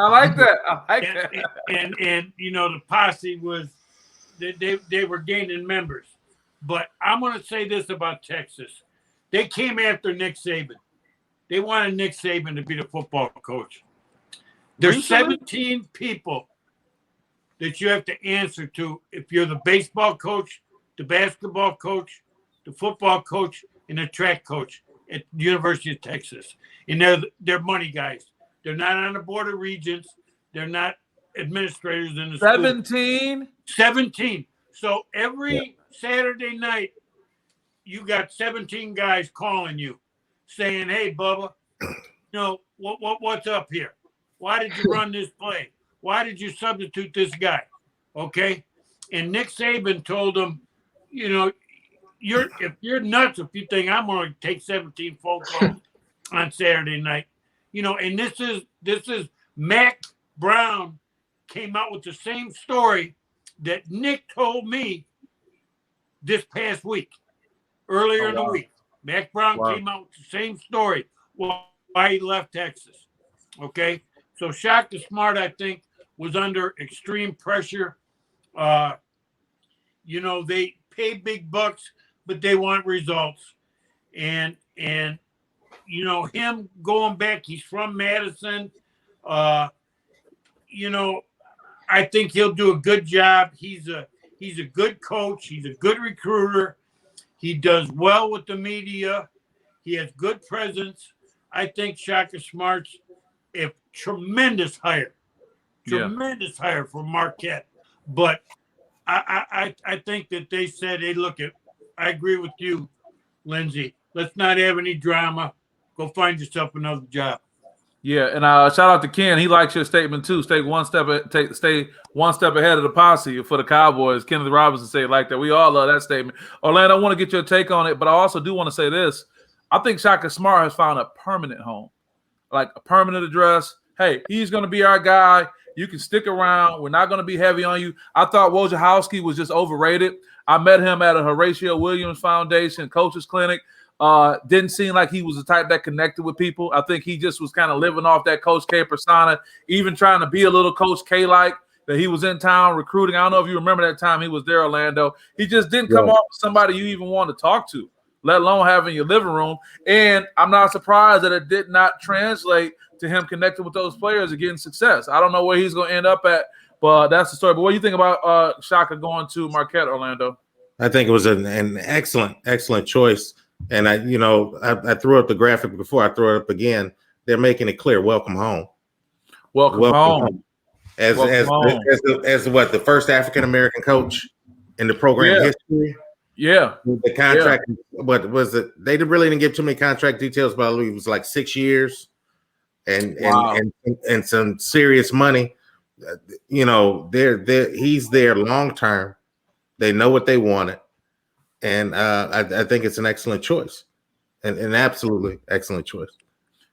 Speaker 3: And you know, the posse was they were gaining members. But I'm going to say this about Texas. They came after Nick Saban. They wanted Nick Saban to be the football coach. There's 17 people that you have to answer to if you're the baseball coach, the basketball coach, the football coach, and the track coach at the University of Texas. And they're money guys. They're not on the board of regents. They're not administrators in the
Speaker 1: 17?
Speaker 3: 17. So every Saturday night, you got 17 guys calling you saying, hey, Bubba, you know, what's up here? Why did you run this play? Why did you substitute this guy? Okay? And Nick Saban told them, you know, if you're nuts if you think I'm going to take 17 phone calls on Saturday night. You know, and this is Mac Brown came out with the same story that Nick told me this past week, earlier in the week. Mac Brown came out with the same story why he left Texas. Okay? So Shaka Smart, I think, was under extreme pressure. You know, they pay big bucks, but they want results. And you know, him going back, he's from Madison. You know, I think he'll do a good job. He's a good coach. He's a good recruiter. He does well with the media. He has good presence. I think Shaka Smart's a tremendous hire. Tremendous hire for Marquette. But I think that they said, hey, look, I agree with you, Lindsay. Let's not have any drama. Go find yourself another job.
Speaker 1: Yeah, and shout out to Ken. He likes your statement too. Stay one step ahead of the posse for the Cowboys. Kenneth Robinson said it like that. We all love that statement. Orlando, I want to get your take on it, but I also do want to say this. I think Shaka Smart has found a permanent home, like a permanent address. Hey, he's going to be our guy. You can stick around. We're not going to be heavy on you. I thought Wojciechowski was just overrated. I met him at a Horatio Williams Foundation coaches clinic. Didn't seem like he was the type that connected with people. I think he just was kind of living off that Coach K persona, even trying to be a little Coach K-like, that he was in town recruiting. I don't know if you remember that time he was there, Orlando. He just didn't come off with somebody you even want to talk to, let alone have in your living room. And I'm not surprised that it did not translate to him connecting with those players and getting success. I don't know where he's going to end up at, but that's the story. But what do you think about Shaka going to Marquette, Orlando?
Speaker 4: I think it was an excellent choice. And I threw up the graphic before. I throw it up again. They're making it clear. Welcome home.
Speaker 1: Welcome home.
Speaker 4: As what, the first African American coach in the program history.
Speaker 1: Yeah.
Speaker 4: The contract. What was it? They didn't give too many contract details, but I believe it was like 6 years, and some serious money. You know, he's there long term. They know what they wanted. And I think it's an excellent choice, an absolutely excellent choice.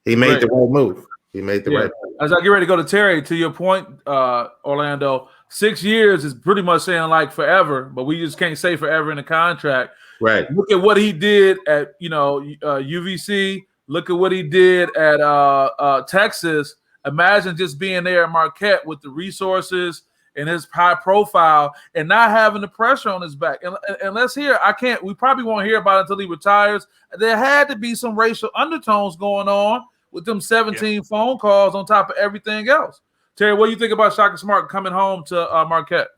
Speaker 4: He made the right move. He made the right move.
Speaker 1: As I get ready to go to Terry, to your point, Orlando, 6 years is pretty much saying like forever, but we just can't say forever in the contract.
Speaker 4: Right.
Speaker 1: Look at what he did at UVC. Look at what he did at Texas. Imagine just being there at Marquette with the resources and his high profile and not having the pressure on his back. And let's hear, we probably won't hear about it until he retires. There had to be some racial undertones going on with them 17 phone calls on top of everything else. Terry, what do you think about Shaka Smart coming home to Marquette?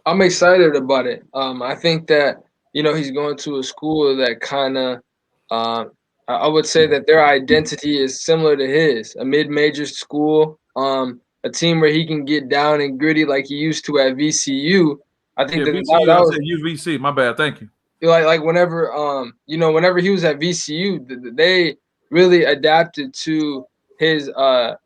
Speaker 2: I'm excited about it. I think that he's going to a school that kind of, I would say that their identity is similar to his, a mid-major school, a team where he can get down and gritty like he used to at VCU. I think that
Speaker 1: VCU. I
Speaker 2: was
Speaker 1: said UVC. My bad. Thank you.
Speaker 2: like whenever whenever he was at VCU, they really adapted to his style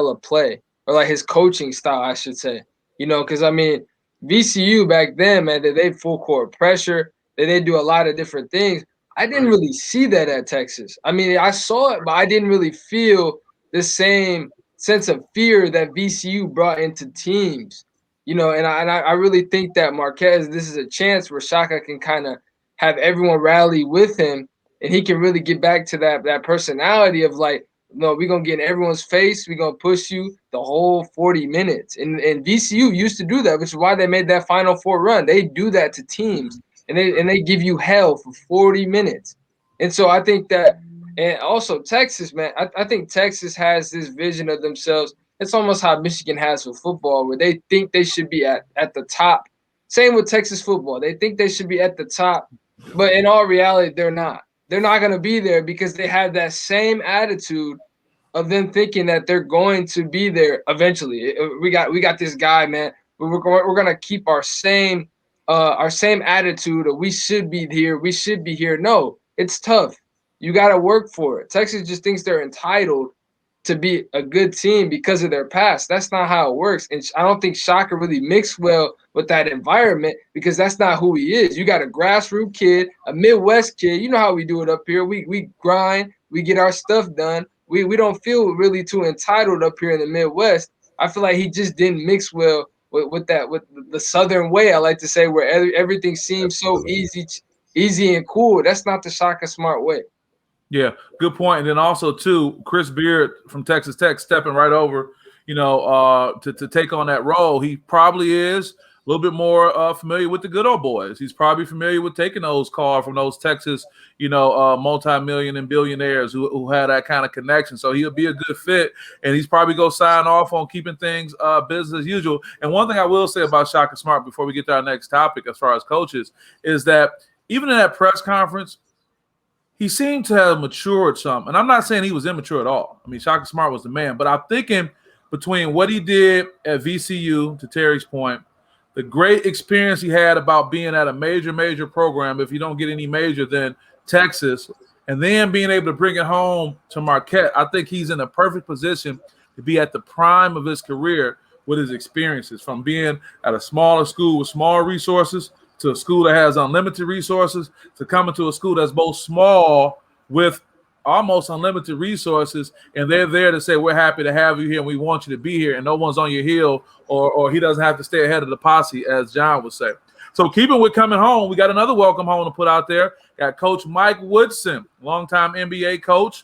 Speaker 2: of play, or like his coaching style, I should say. Because I mean, VCU back then, man, they full court pressure, they do a lot of different things. I didn't really see that at Texas. I mean, I saw it, but I didn't really feel the same sense of fear that VCU brought into teams. And I really think that Marquez, this is a chance where Shaka can kind of have everyone rally with him, and he can really get back to that personality of like, no, we're gonna get in everyone's face, we're gonna push you the whole 40 minutes. And VCU used to do that, which is why they made that Final Four run. They do that to teams, and they give you hell for 40 minutes. And so I think that, and also Texas, man, I think Texas has this vision of themselves. It's almost how Michigan has with football, where they think they should be at the top. Same with Texas football. They think they should be at the top, but in all reality, they're not. They're not going to be there because they have that same attitude of them thinking that they're going to be there eventually. We got this guy, man. We're going to keep our same attitude of we should be here. We should be here. No, it's tough. You got to work for it. Texas just thinks they're entitled to be a good team because of their past. That's not how it works. And I don't think Shaka really mixed well with that environment because that's not who he is. You got a grassroots kid, a Midwest kid. You know how we do it up here. We grind, we get our stuff done. We don't feel really too entitled up here in the Midwest. I feel like he just didn't mix well with the Southern way, I like to say, where everything seems so easy and cool. That's not the Shaka Smart way.
Speaker 1: Yeah, good point. And then also too, Chris Beard from Texas Tech stepping right over, to take on that role. He probably is a little bit more familiar with the good old boys. He's probably familiar with taking those calls from those Texas, multi-million and billionaires who had that kind of connection. So he'll be a good fit, and he's probably going to sign off on keeping things business as usual. And one thing I will say about Shaka Smart before we get to our next topic as far as coaches is that even in that press conference, he seemed to have matured some. And I'm not saying he was immature at all. I mean, Shaka Smart was the man. But I'm thinking between what he did at VCU, to Terry's point, the great experience he had about being at a major program, if you don't get any major, then Texas, and then being able to bring it home to Marquette, I think he's in a perfect position to be at the prime of his career with his experiences, from being at a smaller school with small resources to a school that has unlimited resources, to coming to a school that's both small with almost unlimited resources, and they're there to say, we're happy to have you here and we want you to be here, and no one's on your heel, or he doesn't have to stay ahead of the posse, as John would say. So keeping with coming home, we got another welcome home to put out there. Got Coach Mike Woodson, longtime NBA coach,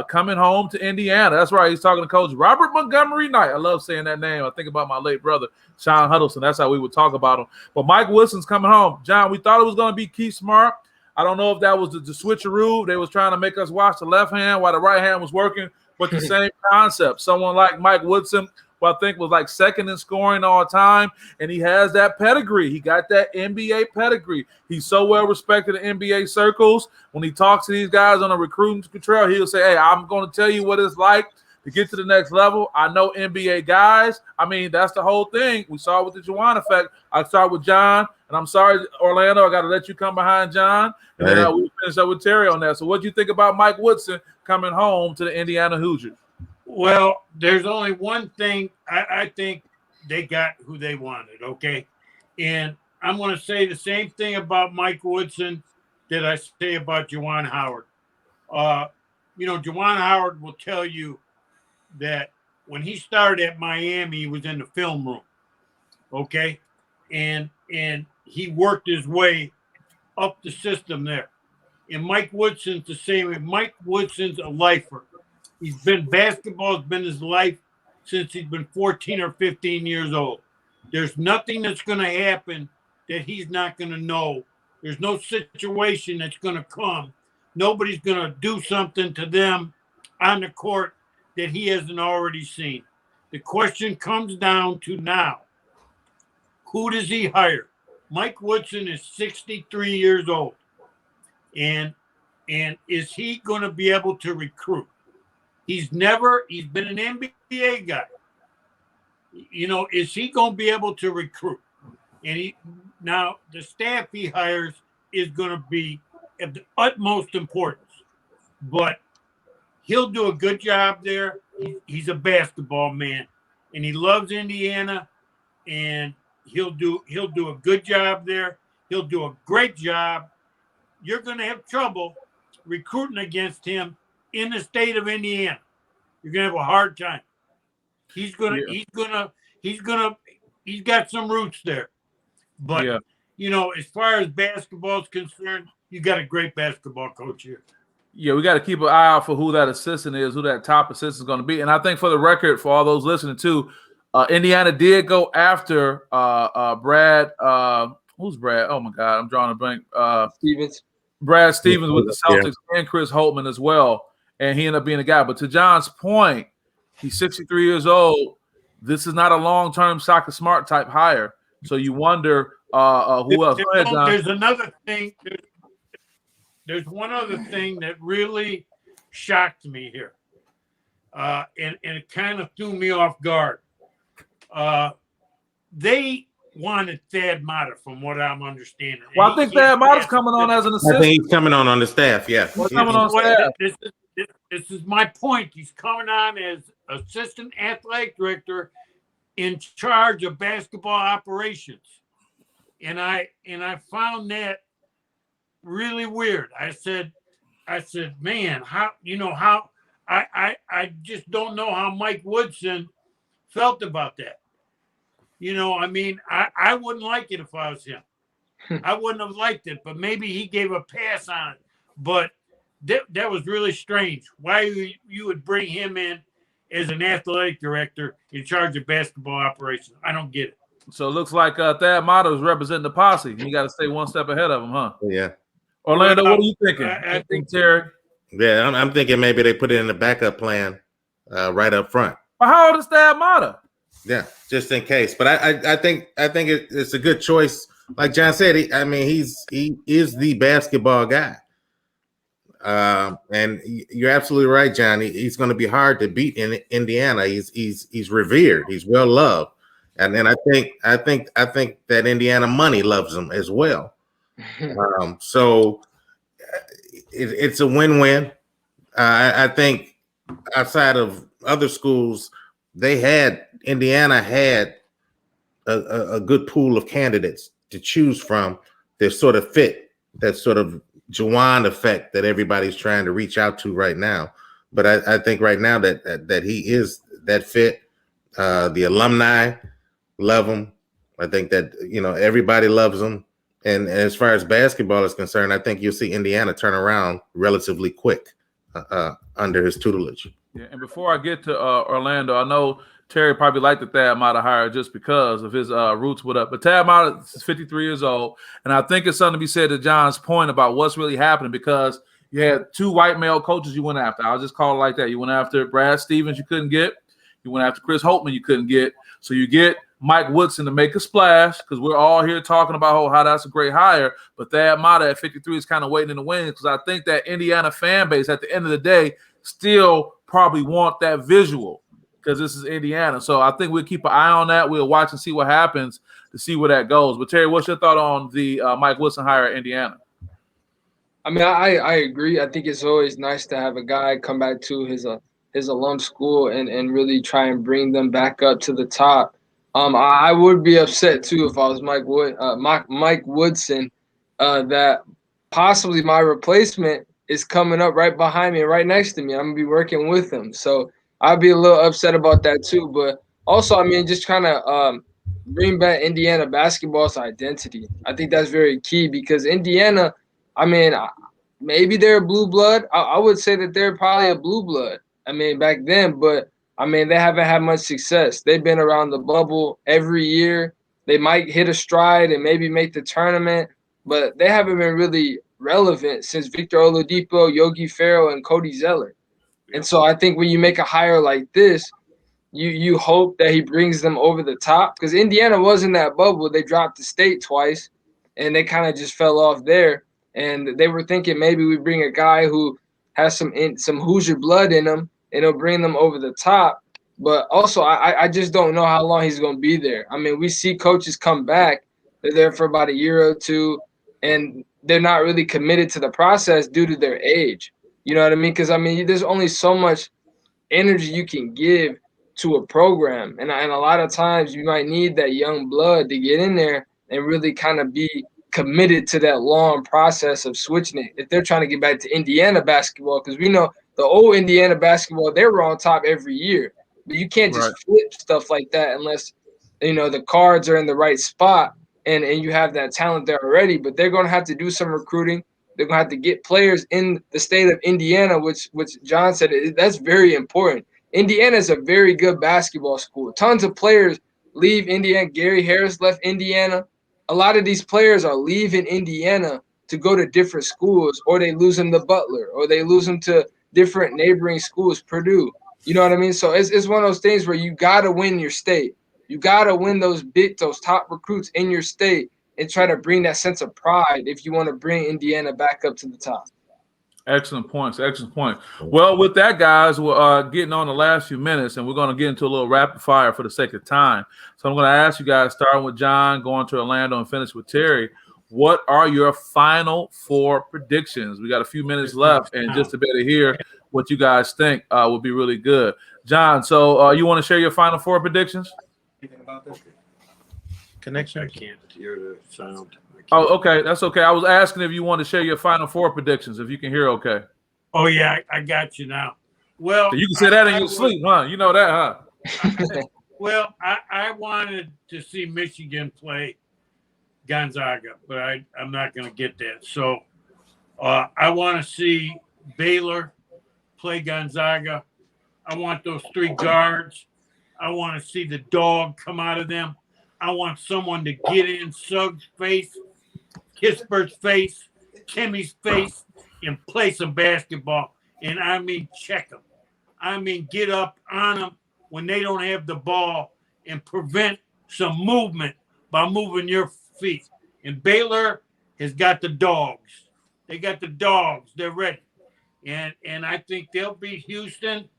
Speaker 1: coming home to Indiana. That's right. He's talking to Coach Robert Montgomery Knight. I love saying that name. I think about my late brother, Sean Huddleston. That's how we would talk about him. But Mike Woodson's coming home. John, we thought it was going to be Keith Smart. I don't know if that was the switcheroo. They was trying to make us watch the left hand while the right hand was working, but the same concept. Someone like Mike Woodson, who I think was like second in scoring all time, and he has that pedigree. He got that NBA pedigree. He's so well respected in NBA circles. When he talks to these guys on a recruiting trail, he'll say, hey, I'm going to tell you what it's like to get to the next level. I know NBA guys. I mean, that's the whole thing. We saw with the Juwan effect. I start with John, and I'm sorry, Orlando, I got to let you come behind John, and then we'll finish up with Terry on that. So what do you think about Mike Woodson coming home to the Indiana Hoosiers?
Speaker 3: Well, there's only one thing. I think they got who they wanted, okay? And I'm going to say the same thing about Mike Woodson that I say about Juwan Howard. Juwan Howard will tell you that when he started at Miami, he was in the film room, okay? And he worked his way up the system there. And Mike Woodson's the same. Mike Woodson's a lifer. Basketball has been his life since he's been 14 or 15 years old. There's nothing that's going to happen that he's not going to know. There's no situation that's going to come. Nobody's going to do something to them on the court that he hasn't already seen. The question comes down to now, who does he hire? Mike Woodson is 63 years old, and is he going to be able to recruit? He's been an NBA guy. You know, is he going to be able to recruit? And now the staff he hires is going to be of the utmost importance, but he'll do a good job there. He's a basketball man, and he loves Indiana, and he'll do a good job there. He'll do a great job. You're going to have trouble recruiting against him in the state of Indiana. You're going to have a hard time. He's got some roots there. But, you know, as far as basketball is concerned, you got a great basketball coach here.
Speaker 1: Yeah, we got to keep an eye out for who that assistant is, who that top assistant is going to be. And I think for the record, for all those listening too, Indiana did go after Brad. Who's Brad? Oh, my God. I'm drawing a blank.
Speaker 2: Stevens.
Speaker 1: Brad Stevens with the Celtics and Chris Holtman as well. And he ended up being a guy. But to John's point, he's 63 years old. This is not a long-term Shaka Smart type hire. So you wonder who else. Go ahead, John.
Speaker 3: There's another thing. There's one other thing that really shocked me here. And it kind of threw me off guard. They wanted Thad Matta, from what I'm understanding.
Speaker 1: Well, I think Thad Matta's coming on as an assistant.
Speaker 4: I think he's coming on the staff, yeah.
Speaker 1: Coming on staff.
Speaker 3: This is my point. He's coming on as assistant athletic director in charge of basketball operations. And I found that really weird. I said, man, I just don't know how Mike Woodson felt about that. You know, I mean, I wouldn't like it if I was him. I wouldn't have liked it, but maybe he gave a pass on it. But that was really strange. Why you would bring him in as an athletic director in charge of basketball operations? I don't get it.
Speaker 1: So it looks like Thad Matta is representing the posse. You got to stay one step ahead of him, huh?
Speaker 4: Yeah.
Speaker 1: Orlando, what are you thinking? I think Terry.
Speaker 4: Yeah, I'm thinking maybe they put it in the backup plan right up front.
Speaker 1: Well, how old is Thad Matta?
Speaker 4: Yeah, just in case. But I think it's a good choice. Like John said, he is the basketball guy. And you're absolutely right, John. He's going to be hard to beat in Indiana. He's revered. He's well loved, and I think that Indiana money loves him as well. So it's a win-win. I think outside of other schools, Indiana had a good pool of candidates to choose from that sort of fit that sort of Juwan effect that everybody's trying to reach out to right now. But I think right now that he is that fit. The alumni love him. I think that, everybody loves him. And as far as basketball is concerned, I think you'll see Indiana turn around relatively quick under his tutelage.
Speaker 1: Yeah, and before I get to Orlando, I know Terry probably liked the Thad Matta hire just because of his roots with it. But Thad Matta is 53 years old, and I think it's something to be said to John's point about what's really happening, because you had two white male coaches you went after. I'll just call it like that. You went after Brad Stevens, you couldn't get. You went after Chris Holtman, you couldn't get. So you get Mike Woodson to make a splash, because we're all here talking about how that's a great hire. But Thad Matta at 53 is kind of waiting in the wings, because I think that Indiana fan base at the end of the day still probably want that visual, because this is Indiana. So I think we'll keep an eye on that. We'll watch and see what happens to see where that goes. But Terry, what's your thought on the Mike Woodson hire at Indiana?
Speaker 2: I mean, I agree. I think it's always nice to have a guy come back to his alum school and really try and bring them back up to the top. I would be upset too if I was Mike Woodson, that possibly my replacement is coming up right behind me, right next to me. I'm gonna be working with him, so I'd be a little upset about that too. But also, I mean, just trying to bring back Indiana basketball's identity. I think that's very key, because Indiana, I mean, maybe they're a blue blood. I would say that they're probably a blue blood. I mean, back then, but I mean, they haven't had much success. They've been around the bubble every year. They might hit a stride and maybe make the tournament, but they haven't been really relevant since Victor Oladipo, Yogi Ferrell, and Cody Zeller. And so I think when you make a hire like this, you hope that he brings them over the top, because Indiana was in that bubble. They dropped the state twice, and they kind of just fell off there. And they were thinking maybe we bring a guy who has some Hoosier blood in him, and it'll bring them over the top. But also, I just don't know how long he's going to be there. I mean, we see coaches come back. They're there for about a year or two, and they're not really committed to the process due to their age. You know what I mean? Because, I mean, there's only so much energy you can give to a program. And a lot of times you might need that young blood to get in there and really kind of be committed to that long process of switching it. If they're trying to get back to Indiana basketball, because we know the old Indiana basketball, they were on top every year. But you can't just flip stuff like that unless, you know, the cards are in the right spot and you have that talent there already. But they're going to have to do some recruiting. They're going to have to get players in the state of Indiana, which John said, that's very important. Indiana is a very good basketball school. Tons of players leave Indiana. Gary Harris left Indiana. A lot of these players are leaving Indiana to go to different schools, or they lose them to Butler, or they lose them to different neighboring schools, Purdue. You know what I mean? So it's one of those things where you got to win your state. You got to win those top recruits in your state and try to bring that sense of pride if you want to bring Indiana back up to the top.
Speaker 1: Excellent points. Excellent point. Well, with that, guys, we're getting on the last few minutes, and we're going to get into a little rapid fire for the sake of time. So I'm going to ask you guys, starting with John, going to Orlando, and finish with Terry. What are your final 4 predictions? We got a few minutes left, and just to be able to hear what you guys think would be really good. John, so you want to share your final 4 predictions?
Speaker 5: Anything about this
Speaker 3: connection? I can't hear the sound.
Speaker 1: Oh, okay. That's okay. I was asking if you want to share your final 4 predictions, if you can hear okay.
Speaker 3: Oh, yeah, I got you now. Well,
Speaker 1: so you can say that in your sleep, huh? You know that, huh?
Speaker 3: Well, I wanted to see Michigan play Gonzaga, but I'm not going to get that. So I want to see Baylor play Gonzaga. I want those 3 guards. I want to see the dog come out of them. I want someone to get in Suggs' face, Kispert's face, Timmy's face, and play some basketball. And I mean, check them. I mean, get up on them when they don't have the ball and prevent some movement by moving your feet. And Baylor has got the dogs. They got the dogs. They're ready. And I think they'll beat Houston.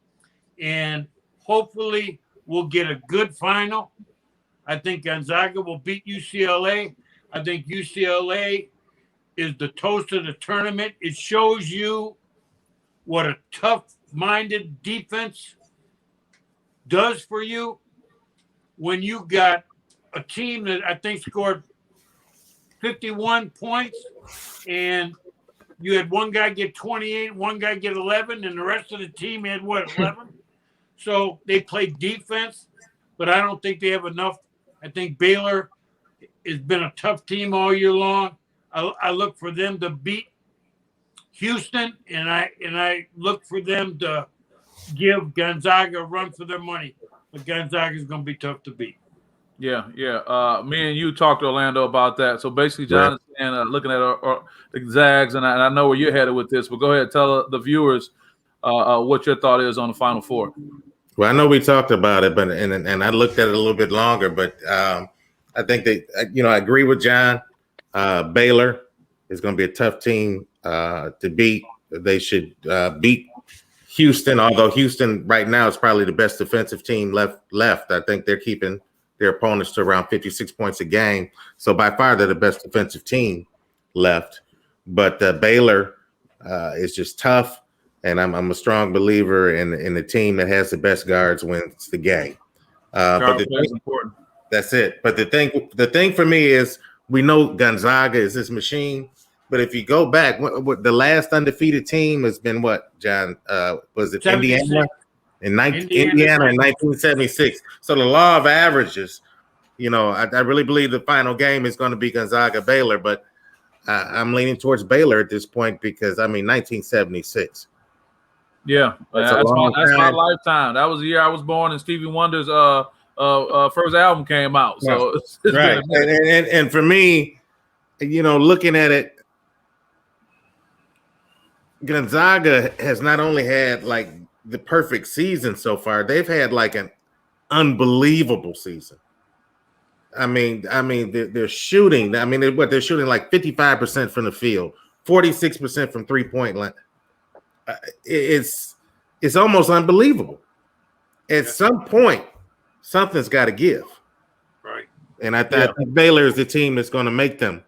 Speaker 3: And hopefully we'll get a good final. I think Gonzaga will beat UCLA. I think UCLA is the toast of the tournament. It shows you what a tough-minded defense does for you when you got a team that I think scored 51 points and you had one guy get 28, one guy get 11, and the rest of the team had, 11? So they played defense, but I don't think they have enough. I think Baylor has been a tough team all year long. I look for them to beat Houston, and I look for them to give Gonzaga a run for their money. But Gonzaga is going to be tough to beat.
Speaker 1: Yeah. Me and you talked to Orlando about that. So basically, John is saying, looking at the Zags, and I know where you're headed with this, but go ahead and tell the viewers what your thought is on the Final 4.
Speaker 4: Well, I know we talked about it, but and I looked at it a little bit longer, but I think I agree with John. Baylor is going to be a tough team to beat. They should beat Houston, although Houston right now is probably the best defensive team left. I think they're keeping their opponents to around 56 points a game. So by far, they're the best defensive team left. But Baylor is just tough. And I'm a strong believer in the team that has the best guards wins the game. But important. That's it. But the thing for me is we know Gonzaga is this machine. But if you go back, what the last undefeated team has been what, John? Was it 76. Indiana? Indiana in 1976. So the law of averages, I really believe the final game is going to be Gonzaga-Baylor. But I'm leaning towards Baylor at this point because, 1976.
Speaker 1: Yeah, that's my lifetime. That was the year I was born, and Stevie Wonder's first album came out. So it's
Speaker 4: right, and for me, looking at it, Gonzaga has not only had like the perfect season so far; they've had like an unbelievable season. I mean, they're shooting. I mean, they're shooting like 55% from the field, 46% from 3-point line. It's almost unbelievable. At some point, something's got to give.
Speaker 3: Right.
Speaker 4: And I think Baylor is the team that's going to make them.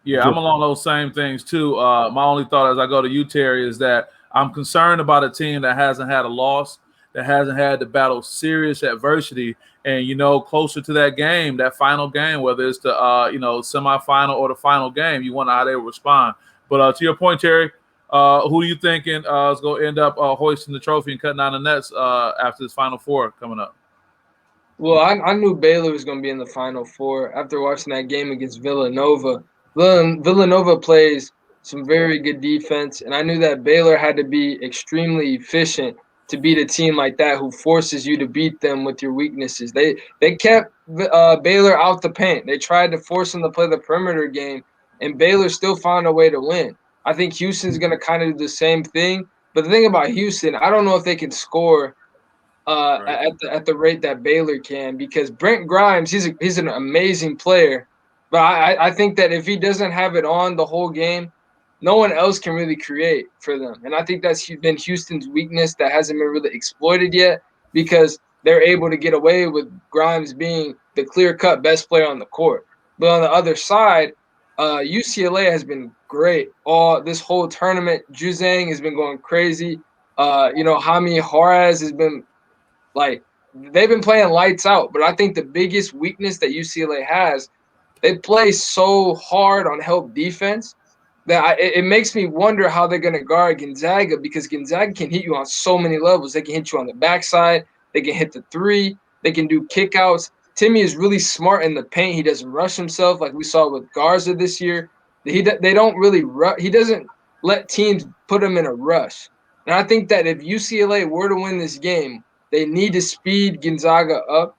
Speaker 1: Yeah, I'm along those same things too. My only thought as I go to you, Terry, is that I'm concerned about a team that hasn't had a loss, that hasn't had to battle serious adversity, and closer to that game, that final game, whether it's the semifinal or the final game, you wonder how they will respond. But to your point, Terry, who are you thinking is going to end up hoisting the trophy and cutting down the nets after this Final Four coming up?
Speaker 2: Well, I knew Baylor was going to be in the Final Four after watching that game against Villanova. Villanova plays some very good defense, and I knew that Baylor had to be extremely efficient to beat a team like that who forces you to beat them with your weaknesses. They kept Baylor out the paint. They tried to force them to play the perimeter game, and Baylor still found a way to win. I think Houston's going to kind of do the same thing. But the thing about Houston, I don't know if they can score at the rate that Baylor can, because Brent Grimes, he's an amazing player. But I think that if he doesn't have it on the whole game, no one else can really create for them. And I think that's been Houston's weakness that hasn't been really exploited yet, because they're able to get away with Grimes being the clear-cut best player on the court. But on the other side, UCLA has been great all this whole tournament. Juzang has been going crazy. Jaime Juarez has been they've been playing lights out. But I think the biggest weakness that UCLA has, they play so hard on help defense that it makes me wonder how they're going to guard Gonzaga, because Gonzaga can hit you on so many levels. They can hit you on the backside. They can hit the three. They can do kickouts. Timmy is really smart in the paint. He doesn't rush himself like we saw with Garza this year. They don't really rush. He doesn't let teams put him in a rush. And I think that if UCLA were to win this game, they need to speed Gonzaga up,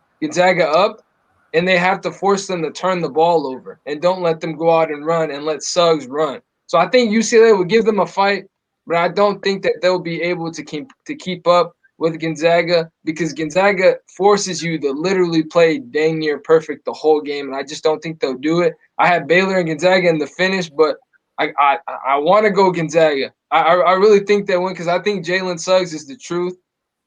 Speaker 2: and they have to force them to turn the ball over and don't let them go out and run and let Suggs run. So I think UCLA will give them a fight, but I don't think that they'll be able to keep up with Gonzaga, because Gonzaga forces you to literally play dang near perfect the whole game, and I just don't think they'll do it. I had Baylor and Gonzaga in the finish, but I want to go Gonzaga. I really think they win, because I think Jalen Suggs is the truth.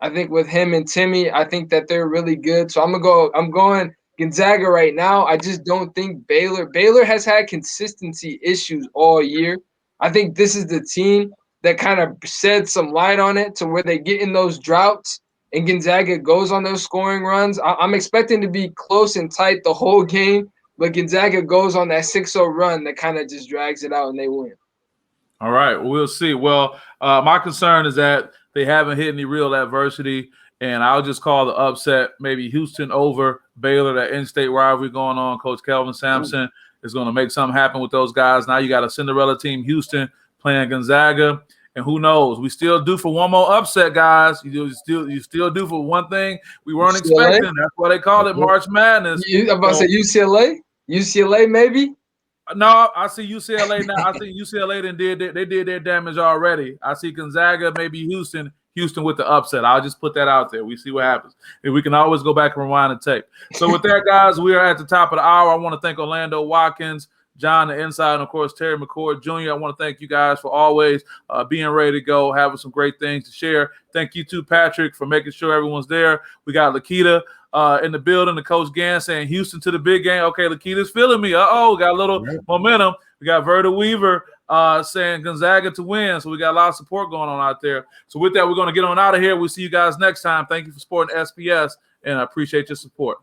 Speaker 2: I think with him and Timmy, I think that they're really good. So I'm going Gonzaga right now. I just don't think Baylor has had consistency issues all year. I think this is the team that kind of shed some light on it to where they get in those droughts and Gonzaga goes on those scoring runs. I'm expecting to be close and tight the whole game, but Gonzaga goes on that 6-0 run that kind of just drags it out and they win.
Speaker 1: All right, we'll see. Well, my concern is that they haven't hit any real adversity, and I'll just call the upset maybe Houston over Baylor, that in-state rivalry going on. Coach Kelvin Sampson is going to make something happen with those guys. Now you got a Cinderella team, Houston, playing Gonzaga, and who knows? We still due for one more upset, guys. You still due for one thing we weren't expecting. That's why they call it March Madness.
Speaker 2: I'm about to say UCLA? UCLA maybe?
Speaker 1: No, I see UCLA now. I think UCLA did their damage already. I see Gonzaga, maybe Houston with the upset. I'll just put that out there. We see what happens. And we can always go back and rewind the tape. So with that, guys, we are at the top of the hour. I want to thank Orlando Watkins, John the Inside, and, of course, Terry McCord Jr. I want to thank you guys for always being ready to go, having some great things to share. Thank you, too, Patrick, for making sure everyone's there. We got Lakita in the building, the Coach Gann saying Houston to the big game. Okay, Lakita's feeling me. Got a little momentum. We got Verda Weaver saying Gonzaga to win. So we got a lot of support going on out there. So with that, we're going to get on out of here. We'll see you guys next time. Thank you for supporting SPS, and I appreciate your support.